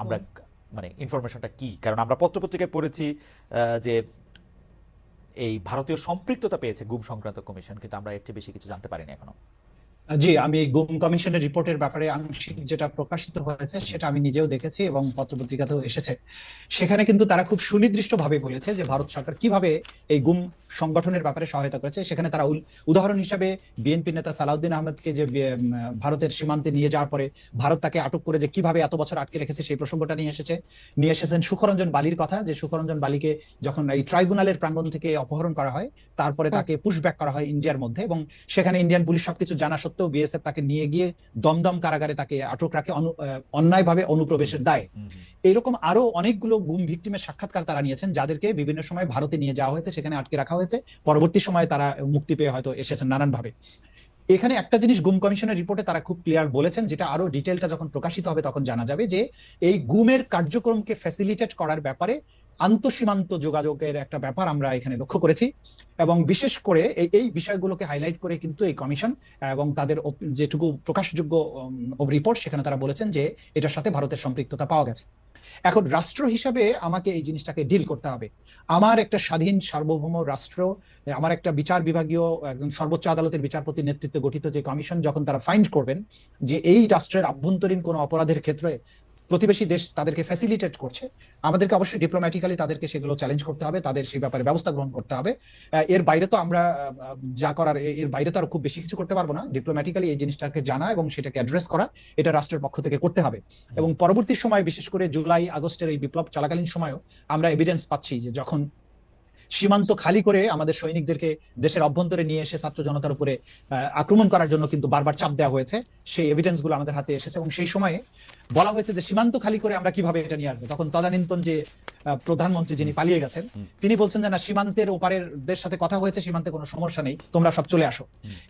আমরা মানে ইনফরমেশনটা কি? কারণ আমরা পত্রপত্রিকায় পড়েছি যে এই ভারতীয় সম্পৃক্ততা পেয়েছে গুম সংক্রান্ত কমিশন, কিন্তু আমরা এর চেয়ে বেশি কিছু জানতে পারিনি এখনো। জি, আমি গুম কমিশনের রিপোর্টের ব্যাপারে আংশিক যেটা প্রকাশিত হয়েছে সেটা আমি নিজেও দেখেছি এবং পত্রপত্রিকাতেও এসেছে। সেখানে কিন্তু তারা খুব সুনির্দিষ্টভাবে বলেছে যে ভারত সরকার কিভাবে এই গুম সংগঠনের ব্যাপারে সহায়তা করেছে। সেখানে তারা উদাহরণ হিসাবে বিএনপি নেতা সালাউদ্দিন আহমেদকে যে ভারতের সীমান্তে নিয়ে যাওয়ার পরে ভারত তাকে আটক করে যে কিভাবে এত বছর আটকে রেখেছে সেই প্রসঙ্গটা নিয়ে এসেছেন সুখরঞ্জন বালির কথা, যে সুখরঞ্জন বালিকে যখন এই ট্রাইব্যুনালের প্রাঙ্গণ থেকে অপহরণ করা হয়, তারপরে তাকে পুশব্যাক করা হয় ইন্ডিয়ার মধ্যে, এবং সেখানে ইন্ডিয়ান পুলিশ সবকিছু জানা সত্ত্বেও বিএসএফ তাকে নিয়ে গিয়ে দমদম কারাগারে তাকে আটক রাখে অন্যায়ভাবে অনুপ্রবেশের দায়ে। এইরকম আরো অনেকগুলো গুম ভিকটিমের সাক্ষাৎকার তারা নিয়েছেন, যাদেরকে বিভিন্ন সময় ভারতে নিয়ে যাওয়া হয়েছে, সেখানে আটকে রাখা হয়েছে, পরবর্তী সময়ে তারা মুক্তি পেয়ে হয়তো এসেছেন নানানভাবে। এখানে একটা জিনিস গুম কমিশনের রিপোর্টে তারা খুব ক্লিয়ার বলেছেন, যেটা আরো ডিটেলটা যখন প্রকাশিত হবে তখন জানা যাবে, যে এই গুমের কার্যক্রমকে ফ্যাসিলিটেট করার ব্যাপারে আন্তঃসীমান্ত যোগাযোগের একটা ব্যাপার আমরা এখানে লক্ষ্য করেছি, এবং বিশেষ করে এই বিষয়গুলোকে হাইলাইট করে কিন্তু এই কমিশন এবং তাদের যেটুকু প্রকাশযোগ্য রিপোর্ট, সেখানে তারা বলেছেন যে এটার সাথে ভারতের সম্পৃক্ততা পাওয়া গেছে। এখন রাষ্ট্র হিসাবে আমাকে এই জিনিসটাকে ডিল করতে হবে। আমার একটা স্বাধীন সার্বভৌম রাষ্ট্র, আমার একটা বিচার বিভাগীয় একজন সর্বোচ্চ আদালতের বিচারপতির নেতৃত্বে গঠিত যে কমিশন, যখন তারা ফাইন্ড করবেন যে এই রাষ্ট্রের আভ্যন্তরীণ কোনো অপরাধের ক্ষেত্রে প্রতিবেশী দেশ তাদেরকে ফ্যাসিলিটেট করছে, আমাদেরকে অবশ্যই ডিপ্লোম্যাটিক্যালি তাদেরকে সেগুলো চ্যালেঞ্জ করতে হবে, তাদের সেই ব্যাপারে ব্যবস্থা গ্রহণ করতে হবে। এর বাইরে তো আমরা যা করার এর বাইরে তো আর খুব বেশি কিছু করতে পারবো না। ডিপ্লোম্যাটিক্যালি এই জিনিসটাকে জানা এবং সেটাকে অ্যাড্রেস করা, এটা রাষ্ট্রের পক্ষ থেকে করতে হবে। এবং পরবর্তী সময় বিশেষ করে জুলাই আগস্টের এই বিপ্লব চলাকালীন সময়ও আমরা এভিডেন্স পাচ্ছি যে যখন সীমান্ত খালি করে আমাদের সৈনিকদেরকে দেশের অভ্যন্তরে নিয়ে এসে ছাত্র জনতার উপরে আক্রমণ করার জন্য কিন্তু বারবার চাপ দেওয়া হয়েছে, সেই এভিডেন্স গুলো আমাদের হাতে এসেছে। এবং সেই সময়ে বলা হয়েছে যে সীমান্ত খালি করে আমরা কিভাবে এটা নিয়ে আসবো, তখন তদানীন্তন যে প্রধানমন্ত্রী যিনি পালিয়ে গেছেন তিনি বলছেন যে না, সীমান্তের ওপারের দের সাথে কথা হয়েছে, সীমান্তে কোনো সমস্যা নেই, তোমরা সব চলে আসো।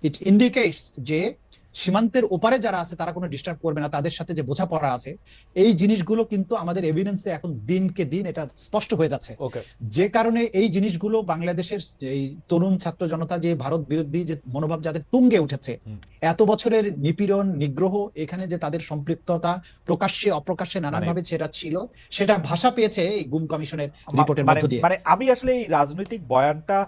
ইট ইন্ডিকেটস যে সীমান্তের ওপারে যারা আছে তারা কোনো ডিস্টার্ব করবে না, তাদের সাথে যে বোঝাপড়া আছে, এই জিনিসগুলো কিন্তু আমাদের এভিডেন্সে এখন দিনকে দিন এটা স্পষ্ট হয়ে যাচ্ছে। যে কারণে এই জিনিসগুলো বাংলাদেশের এই তরুণ ছাত্র জনতা যে ভারত বিরোধী যে মনোভাব যাদের তুঙ্গে উঠেছে, এত বছরের নিপীড়ন নিগ্রহ, এখানে যে তাদের সম্পৃক্ততা প্রকাশ্যে অপ্রকাশ্যে নানানভাবে সেটা ছিল, সেটা ভাষা পেয়েছে এই গুম কমিশনের রিপোর্টের মধ্য দিয়ে। মানে আমি আসলে এই রাজনৈতিক বয়ানটা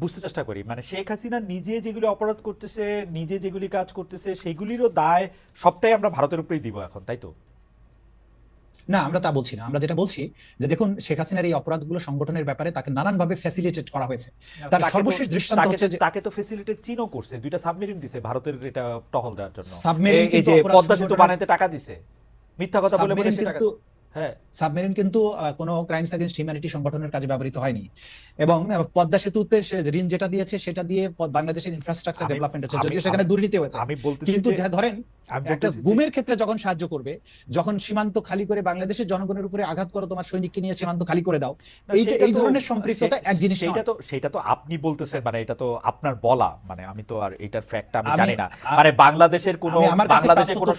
বুঝতে চেষ্টা করি, মানে শেখ হাসিনা নিজে যেগুলি অপরাধ করতেছে, নিজে যেগুলি কাজ করতেছে, সেগুলিরও দায় সবটাই আমরা ভারতের উপরেই দিব এখন, তাই তো? না, আমরা তা বলছি না। আমরা যেটা বলছি যে দেখুন, শেখ হাসিনার এই অপরাধগুলো সংগঠনের ব্যাপারে তাকে নানানভাবে ফ্যাসিলিটেট করা হয়েছে। তার সর্বশেষ দৃষ্টান্ত হচ্ছে যে তাকে তো ফ্যাসিলিটেট চীনও করছে, দুইটা সাবমেরিন দিছে ভারতের এটা টহল দেওয়ার জন্য। সাবমেরিন এই যে পদ্মা সেতু বানাইতে টাকা দিছে, মিথ্যা কথা বলে বলে সে টাকা। হ্যাঁ, সাবমেরিন কিন্তু কোনো ক্রাইমস এগেইনস্ট হিউম্যানিটি সংগঠনের কাজে ব্যবহৃত হয়নি। এবং পদ্মা সেতুতে ঋণ যেটা দিয়েছে সেটা দিয়ে বাংলাদেশের ইনফ্রাস্ট্রাকচার ডেভেলপমেন্ট হচ্ছে, যদিও সেখানে দুর্নীতি হয়েছে। আমি বলতেছি কিন্তু যে ধরেন একটা গুমের ক্ষেত্রে যখন সাহায্য করবে, যখন সীমান্ত খালি করে বাংলাদেশের জনগণের উপরে আঘাত করো, তোমার সৈনিককে নিয়ে সীমান্ত খালি করে দাও, এই ধরনের সম্পৃক্ততা এক জিনিস। সেটা তো আপনি বলতেছেন, মানে এটা তো আপনার বলা, মানে আমি তো আর এটার ফ্যাক্ট আমি জানি না। মানে বাংলাদেশের কোনো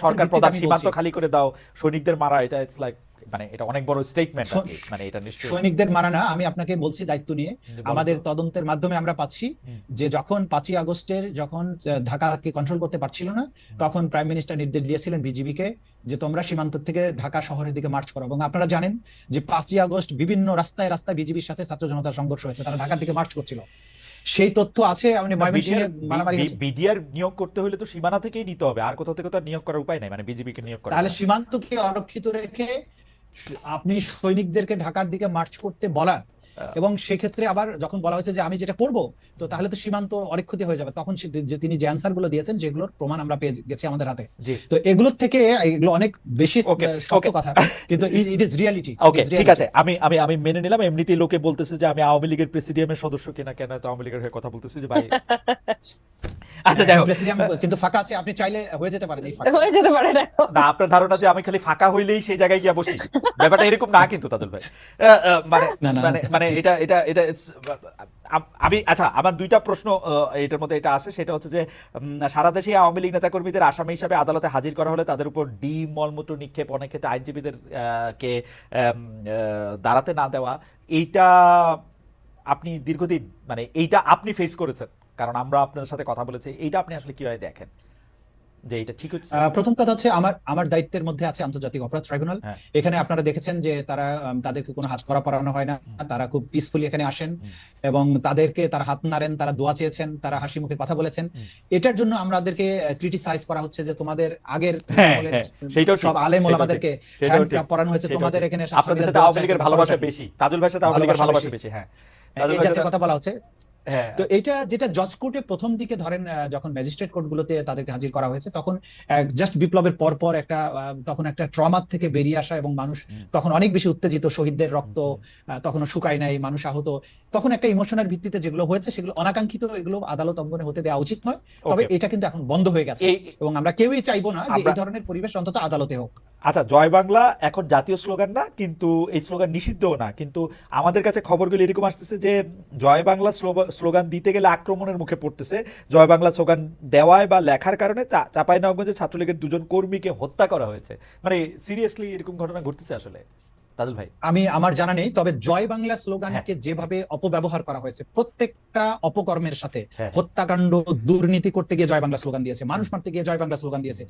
সরকার প্রধান সীমান্ত খালি করে দাও, সৈনিকদের মারা, এটা ইটস লাইক, মানে এটা অনেক বড় স্টেটমেন্ট। মানে এটা নিশ্চয়ই সৈনিকদের মারা না, আমি আপনাকে বলছি দায়িত্ব নিয়ে আমাদের তদন্তের মাধ্যমে আমরা পাচ্ছি যে যখন 5ই আগস্টের যখন ঢাকাকে কন্ট্রোল করতে পারছিল না, তখন প্রাইম মিনিস্টার নির্দেশ দিয়েছিলেন বিজিবিকে যে তোমরা সীমান্ত থেকে ঢাকা শহরের দিকে মার্চ করো। এবং আপনারা জানেন যে 5ই আগস্ট বিভিন্ন রাস্তায় রাস্তায় বিজিবির সাথে ছাত্র জনতার সংঘর্ষ হয়েছে, তারা ঢাকার দিকে মার্চ করছিল। সেই তথ্য আছে। বিডিআর নিয়োগ করতে হলে তো সীমানা থেকেই নিতে হবে, আর কোথাও থেকে তো নিয়োগ করার উপায় নাই, মানে বিজিবিকে নিয়োগ করা। তাহলে সীমান্তকে অরক্ষিত রেখে আপনি সৈনিকদেরকে ঢাকার দিকে মার্চ করতে বলা, এবং সেক্ষেত্রে আবার যখন বলা হয়েছে যে আমি যেটা করব, তো তাহলে তো সীমান্ত অরক্ষিত হয়ে যাবে। তখন তিনি যে অ্যান্সার গুলো দিয়েছেন, যেগুলোর প্রমাণ আমরা পেয়ে গেছি আমাদের হাতে, তো এগুলোর থেকে এগুলো অনেক বেশি শক্ত কথা, কিন্তু ইট ইজ রিয়ালিটি। ওকে, ঠিক আছে, আমি মেনে নিলাম। এমনিতেই লোকে বলতেছে যে আমি আওয়ামী লীগের প্রেসিডিয়ামের সদস্য কিনা, কেন তো আওয়ামী লীগের হয়ে কথা বলতেছি যে ভাই। আচ্ছা, যাই হোক, প্রেসিডিয়াম কিন্তু ফাঁকা আছে, আপনি চাইলে হয়ে যেতে পারেন। হয়ে যেতে পারে না, আপনার ধারণা যে আমি খালি ফাঁকা হইলেই সেই জায়গায় গিয়ে বসি, ব্যাপারটা এরকম না কিন্তু তাদুল ভাই। মানে এটা এটা এটা আমি, আচ্ছা, আমার দুইটা প্রশ্ন এটার মধ্যে এটা আসে, সেটা হচ্ছে যে সারা দেশে আওয়ামী লীগ নেতাকর্মীদের আসামি হিসাবে আদালতে হাজির করা হলে তাদের উপর মলমূত্র নিক্ষেপ, অনেক ক্ষেত্রে আইনজীবীদের কে দাঁড়াতে না দেওয়া, এইটা আপনি দীর্ঘদিন, মানে এইটা আপনি ফেস করেছেন, কারণ আমরা আপনার সাথে কথা বলেছি, এইটা আপনি আসলে কিভাবে দেখেন যে এটা ঠিক হচ্ছে? প্রথম কথা হচ্ছে আমার দায়িত্বের মধ্যে আছে আন্তর্জাতিক অপরাধ ট্রাইব্যুনাল। এখানে আপনারা দেখেছেন যে তাদেরকে কোনো হাত করা পড়ানো হয় না, তারা খুব পিসফুলি এখানে আসেন এবং তারা হাত নাড়েন, তারা দোয়া চেয়েছেন, তারা হাসি মুখে কথা বলেছেন। এটার জন্য আমাদেরকে ক্রিটিসাইজ করা হচ্ছে যে তোমাদের আগের সব আলেম ওলামাদেরকে হ্যান্ড কাপ পরানো হয়েছে, তোমাদের এখানে আপনাদের সাথে আওয়ামী লীগের ভালোবাসা বেশি, তাজুল ভাইয়ের সাথে আওয়ামী লীগের ভালোবাসা বেশি। হ্যাঁ, এই জাতীয় কথা বলা হচ্ছে। তো এটা যেটা জজ কোর্টে প্রথম দিকে ধরেন যখন ম্যাজিস্ট্রেট কোর্টগুলোতে তাদেরকে হাজির করা হয়েছে, তখন জাস্ট বিপ্লবের পর তখন একটা ট্রমা থেকে বেরিয়ে আসা, এবং মানুষ তখন অনেক বেশি উত্তেজিত, শহীদদের রক্ত তখনও শুকায় নাই, মানুষ আহত, তখন একটা ইমোশনের ভিত্তিতে যেগুলো হয়েছে সেগুলো অনাকাঙ্ক্ষিত, এগুলো আদালত অঙ্গনে হতে দেওয়া উচিত নয়। তবে এটা কিন্তু এখন বন্ধ হয়ে গেছে, এবং আমরা কেউই চাইবো না যে এই ধরনের পরিবেশ অন্তত আদালতে হোক। আচ্ছা, জয় বাংলা এখন জাতীয় স্লোগান না, কিন্তু এই স্লোগান নিষিদ্ধও না, কিন্তু আমাদের কাছে খবরগুলো এরকম আসতেছে যে জয় বাংলা স্লোগান দিতে গেলে আক্রমণের মুখে পড়তেছে। জয় বাংলা স্লোগান দেওয়ায় বা লেখার কারণে চাঁপাইনবাবগঞ্জে ছাত্রলীগের 2জন কর্মীকে হত্যা করা হয়েছে। মানে সিরিয়াসলি এরকম ঘটনা ঘটতেছে আসলে তাদুল ভাই? আমার জানা নেই, তবে জয় বাংলা স্লোগানকে যেভাবে অপব্যবহার করা হয়েছে, প্রত্যেকটা অপকর্মের সাথে, হত্যাকাণ্ড, দুর্নীতি করতে গিয়ে জয় বাংলা স্লোগান দিয়েছে, মানুষ মারতে গিয়ে জয় বাংলা স্লোগান দিয়েছে,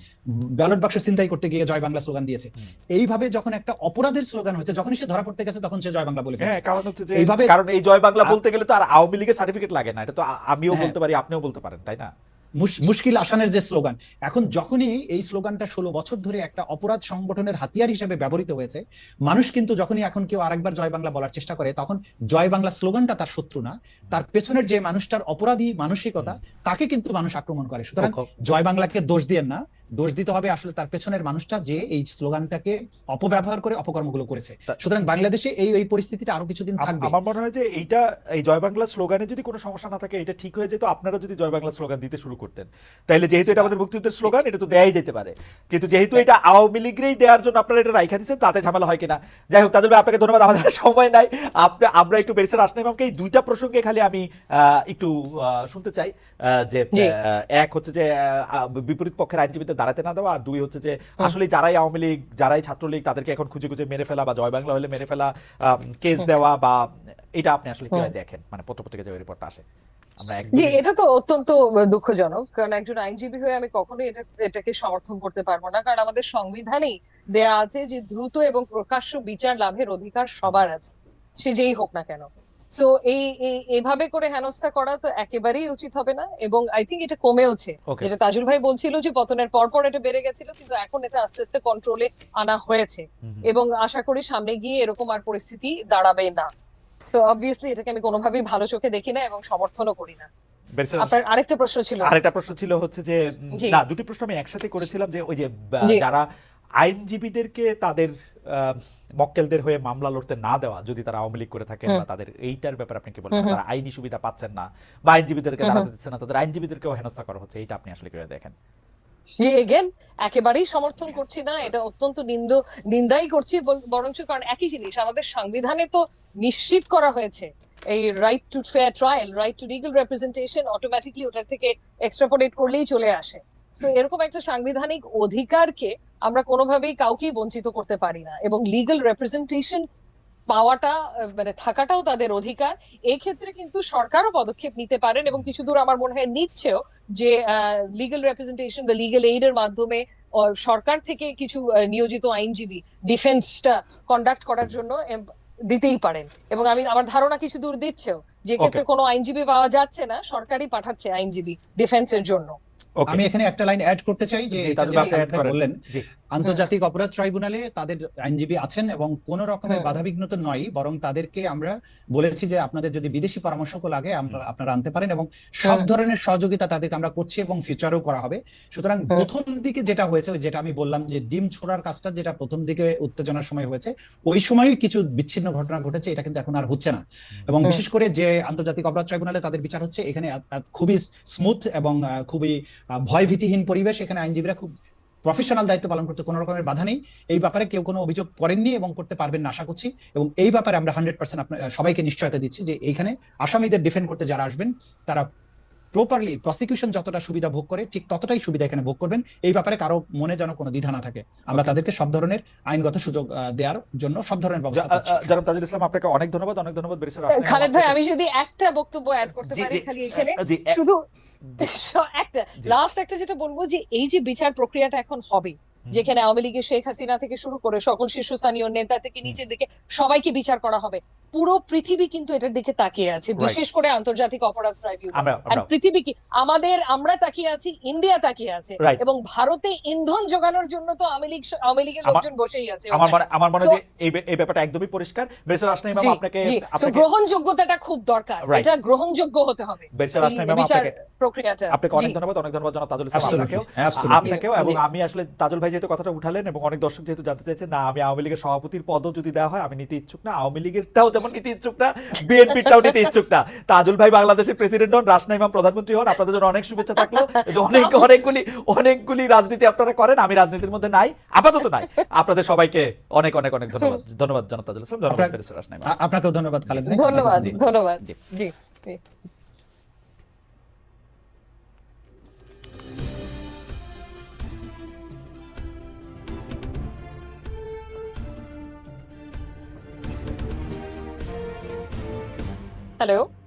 ব্যালট বাক্স ছিনতাই করতে গিয়ে জয় বাংলা স্লোগান দিয়েছে। এইভাবে যখন একটা অপরাধের স্লোগান হয়েছে, যখন সে ধরা পড়তে গেছে, তখন সে জয় বাংলা বলে ফেলেছে। কারণ হচ্ছে যে এইভাবে, কারণ এই জয় বাংলা বলতে গেলে তো আর আওয়ামী লীগের সার্টিফিকেট লাগে না, এটা তো আমিও বলতে পারি, আপনিও বলতে পারেন, তাই না? মুশকিল আসানের যে স্লোগান, এখন যখনই এই স্লোগানটা 16 বছর ধরে একটা অপরাধ সংগঠনের হাতিয়ার হিসেবে ব্যবহৃত হয়েছে, মানুষ কিন্তু যখনই এখন কেউ আরেকবার জয় বাংলা বলার চেষ্টা করে, তখন জয় বাংলা স্লোগানটা তার শত্রু না, তার পেছনের যে মানুষটার অপরাধী মানসিকতা তাকে কিন্তু মানুষ আক্রমণ করে। সুতরাং জয় বাংলাকে দোষ দিয়েন না, দোষ দিতে হবে আসলে তার পেছনের মানুষটা যে এই স্লোগানটাকে অপব্যবহার করে অপকর্মগুলো করেছে। সুতরাং বাংলাদেশে এই পরিস্থিতিটা আরো কিছুদিন থাকবে। আমার মনে হয় যে এইটা, এই জয় বাংলা স্লোগানে যদি কোনো সমস্যা না থাকে, এটা ঠিক হয়ে যেত আপনারা যদি জয় বাংলা স্লোগান দিতে শুরু করতেন। তাইলে যেহেতু এটা আমাদের মুক্তিযুদ্ধের স্লোগান, এটা তো দেয়াই যেতে পারে, কিন্তু যেহেতু এটা আওয়ামী লীগেরই দেওয়ার জন্য আপনারা এটা রাইখা দিচ্ছেন, তাতে ঝামেলা হয় কিনা। যাই হোক, তাদের আপনাকে ধন্যবাদ, আমাদের সময় নাই। আমরা একটু ব্যারিস্টার আসনাম ইমামকে এই দুইটা প্রসঙ্গে খালি আমি একটু শুনতে চাই, যে এক হচ্ছে যে বিপরীত পক্ষের আইনজীবীদের দাঁড়াতে না দেওয়া, আর দুই হচ্ছে যে আসলে যারাই আওয়ামী লীগ, যারাই ছাত্রলীগ, তাদেরকে এখন খুঁজে খুঁজে মেরে ফেলা বা জয় বাংলা হলে মেরে ফেলা, কেস দেওয়া, বা এটা আপনি আসলে কিভাবে দেখেন, মানে পত্রপত্রিকা যে রিপোর্টটা আসে? জি, এটা তো অত্যন্ত দুঃখজনক, কারণ একজন আইনজীবী হয়ে আমি কখনোই এটাকে সমর্থন করতে পারবো না, কারণ আমাদের সংবিধানেই দেয়া আছে যে দ্রুত এবং প্রকাশ্য বিচার লাভের অধিকার সবার আছে, সে যেই হোক না কেন। সো এইভাবে করে হেনস্থা করা তো একেবারেই উচিত হবে না, এবং আই থিঙ্ক এটা কমেওছে। যেটা তাজুল ভাই বলছিল যে পতনের পর এটা বেড়ে গেছিল, কিন্তু এখন এটা আস্তে আস্তে কন্ট্রোলে আনা হয়েছে, এবং আশা করি সামনে গিয়ে এরকম আর পরিস্থিতি দাঁড়াবে না। সো অবভিয়াসলি এটাকে আমি কোনোভাবেই ভালো চোখে দেখি না এবং সমর্থনও করি না। আপনার আরেকটা প্রশ্ন ছিল হচ্ছে যে, না, দুটি প্রশ্ন আমি একসাথে করেছিলাম, যে ওই যে যারা আইনজীবীদেরকে তাদের মক্কেলদের হয়ে মামলা লড়তে না দেওয়া, যদি তারা আওয়ামী লীগ করে থাকেন, বা তাদের এইটার ব্যাপারে আপনি কি বলছেন? তারা আইনি সুবিধা পাচ্ছেন না বা আইনজীবীদেরকে দাঁড়াতে দিচ্ছে না, তাদের আইনজীবীদেরকেও হেনস্থা করা হচ্ছে, এইটা আপনি আসলে কিভাবে দেখেন? এগেন একেবারেই সমর্থন করছি না, এটা অত্যন্ত নিন্দাই করছি বরঞ্চ, কারণ একই জিনিস আমাদের সংবিধানে তো নিশ্চিত করা হয়েছে, এই right two fair trial, right two legal representation automatically ওটার থেকে এক্সট্রাপোলেট করলেই চলে আসে। সো এরকম একটা সাংবিধানিক অধিকারকে আমরা কোনোভাবেই কাউকেই বঞ্চিত করতে পারি না, এবং লিগ্যাল রিপ্রেজেন্টেশন পাওয়াটা, মানে থাকাটাও তাদের অধিকার। এই ক্ষেত্রে কিন্তু সরকারও পদক্ষেপ নিতে পারেন, এবং কিছু দূর আমার মনে হয় নিচ্ছেও, যে লিগ্যাল রিপ্রেজেন্টেশন বা লিগ্যাল এইড এর মাধ্যমে সরকার থেকে কিছু নিয়োজিত আইনজীবী ডিফেন্সটা কন্ডাক্ট করার জন্য দিতেই পারেন, এবং আমার ধারণা কিছু দূর দিচ্ছেও। যে ক্ষেত্রে কোনো আইনজীবী পাওয়া যাচ্ছে না, সরকারই পাঠাচ্ছে আইনজীবী ডিফেন্সের জন্য। আমি এখানে একটা লাইন অ্যাড করতে চাই, যে বললেন আন্তর্জাতিক অপরাধ ট্রাইব্যুনালে তাদের আইনজীবী আছেন, এবং কোন রকমের বাধাবিঘ্নত নয়, বরং তাদেরকে আমরা বলেছি যে আপনাদের যদি বিদেশি পরামর্শক লাগে আপনারা আনতে পারেন, এবং সব ধরনের সহযোগিতা তাদেরকে আমরা করছি, এবং ফিউচারেও করা হবে। সুতরাং প্রথম দিকে যেটা হয়েছে, যেটা আমি বললাম যে ডিম ছোড়ার কাজটা যেটা প্রথম দিকে উত্তেজনার সময় হয়েছে, ওই সময়ই কিছু বিচ্ছিন্ন ঘটনা ঘটেছে, এটা কিন্তু এখন আর হচ্ছে না। এবং বিশেষ করে যে আন্তর্জাতিক অপরাধ ট্রাইব্যুনালে তাদের বিচার হচ্ছে, এখানে খুবই স্মুথ এবং খুবই ভয়ভীতিহীন পরিবেশ। এখানে আইনজীবীরা খুব প্রফেশনাল দায়িত্ব পালন করতে কোনো রকমের বাধা নেই। এই ব্যাপারে কেউ কোনো অভিযোগ করেননি এবং করতে পারবেন না আশা করছি, এবং এই ব্যাপারে আমরা 100% সবাইকে নিশ্চয়তা দিচ্ছি যে এইখানে আসামিদের ডিফেন্ড করতে যারা আসবেন, তারা প্রপারলি প্রসিকিউশন যতটা সুবিধা ভোগ করে ঠিক ততটাই সুবিধা এখানে ভোগ করবেন। এই ব্যাপারে কারো মনে যেন কোনো দ্বিধা না থাকে, আমরা তাদেরকে সব ধরনের আইনগত সুযোগ দেওয়ার জন্য সব ধরনের ব্যবস্থা করছি। জনাব তাজুল ইসলাম, আপনাকে অনেক ধন্যবাদ ব্যারিস্টার খালেদ ভাই, আমি যদি একটা বক্তব্য অ্যাড করতে পারি খালি এখানে, শুধু একটা যেটা বলবো, যে এই যে বিচার প্রক্রিয়াটা এখন হবে, যেখানে আওয়ামী লীগের শেখ হাসিনা থেকে শুরু করে সকল শীর্ষস্থানীয় নেতা থেকে নিচের দিকে সবাইকে বিচার করা হবে, পুরো পৃথিবী কিন্তু এটার দিকে তাকিয়ে আছে, বিশেষ করে আন্তর্জাতিক অপরাধ ট্রাইব্যুনাল। আর পৃথিবী কি আমরা তাকিয়ে আছি, ইন্ডিয়া তাকিয়ে আছে, এবং ভারতে ইন্ধন যোগানোর জন্য তো আওয়ামী লীগের লোকজন বসেই আছে। আমার মনে হয় এই ব্যাপারটা একদমই পরিষ্কার। ব্যারিস্টার আসনাম ইমাম, আপনাকে গ্রহণযোগ্যতাটা খুব দরকার, এটা গ্রহণযোগ্য হতে হবে ব্যারিস্টার আসনাম ইমাম, প্রক্রিয়াটা আপনাকে অনেক ধন্যবাদ জনাব তাজুল ইসলাম, আপনাকেও। এবং আমি আসলে তাজুল ভাই যেহেতু কথাটা উঠালেন, এবং অনেক দর্শক যেহেতু জানতে চাইছেন, না আমি আওয়ামী লীগের সভাপতির পদও যদি দেওয়া হয় আমি নিতে ইচ্ছুক না, আওয়ামী লীগেরটাও যেমন নিতে ইচ্ছুক না, বিএনপিটাও নিতে ইচ্ছুক না। তাজুল ভাই বাংলাদেশের প্রেসিডেন্ট হন, রাসনা ইমাম প্রধানমন্ত্রী হন, আপনাদের জন্য অনেক শুভেচ্ছা থাকলো। অনেকগুলি রাজনীতি আপনারা করেন, আমি রাজনীতির মধ্যে নাই, আপাতত নাই। আপনাদের সবাইকে অনেক অনেক অনেক ধন্যবাদ জনাব তাজুল ইসলাম, জনাব ব্যারিস্টার রাসনা ইমাম। আপনাকেও ধন্যবাদ খালেদ ভাই। ধন্যবাদ। জি। হ্যালো।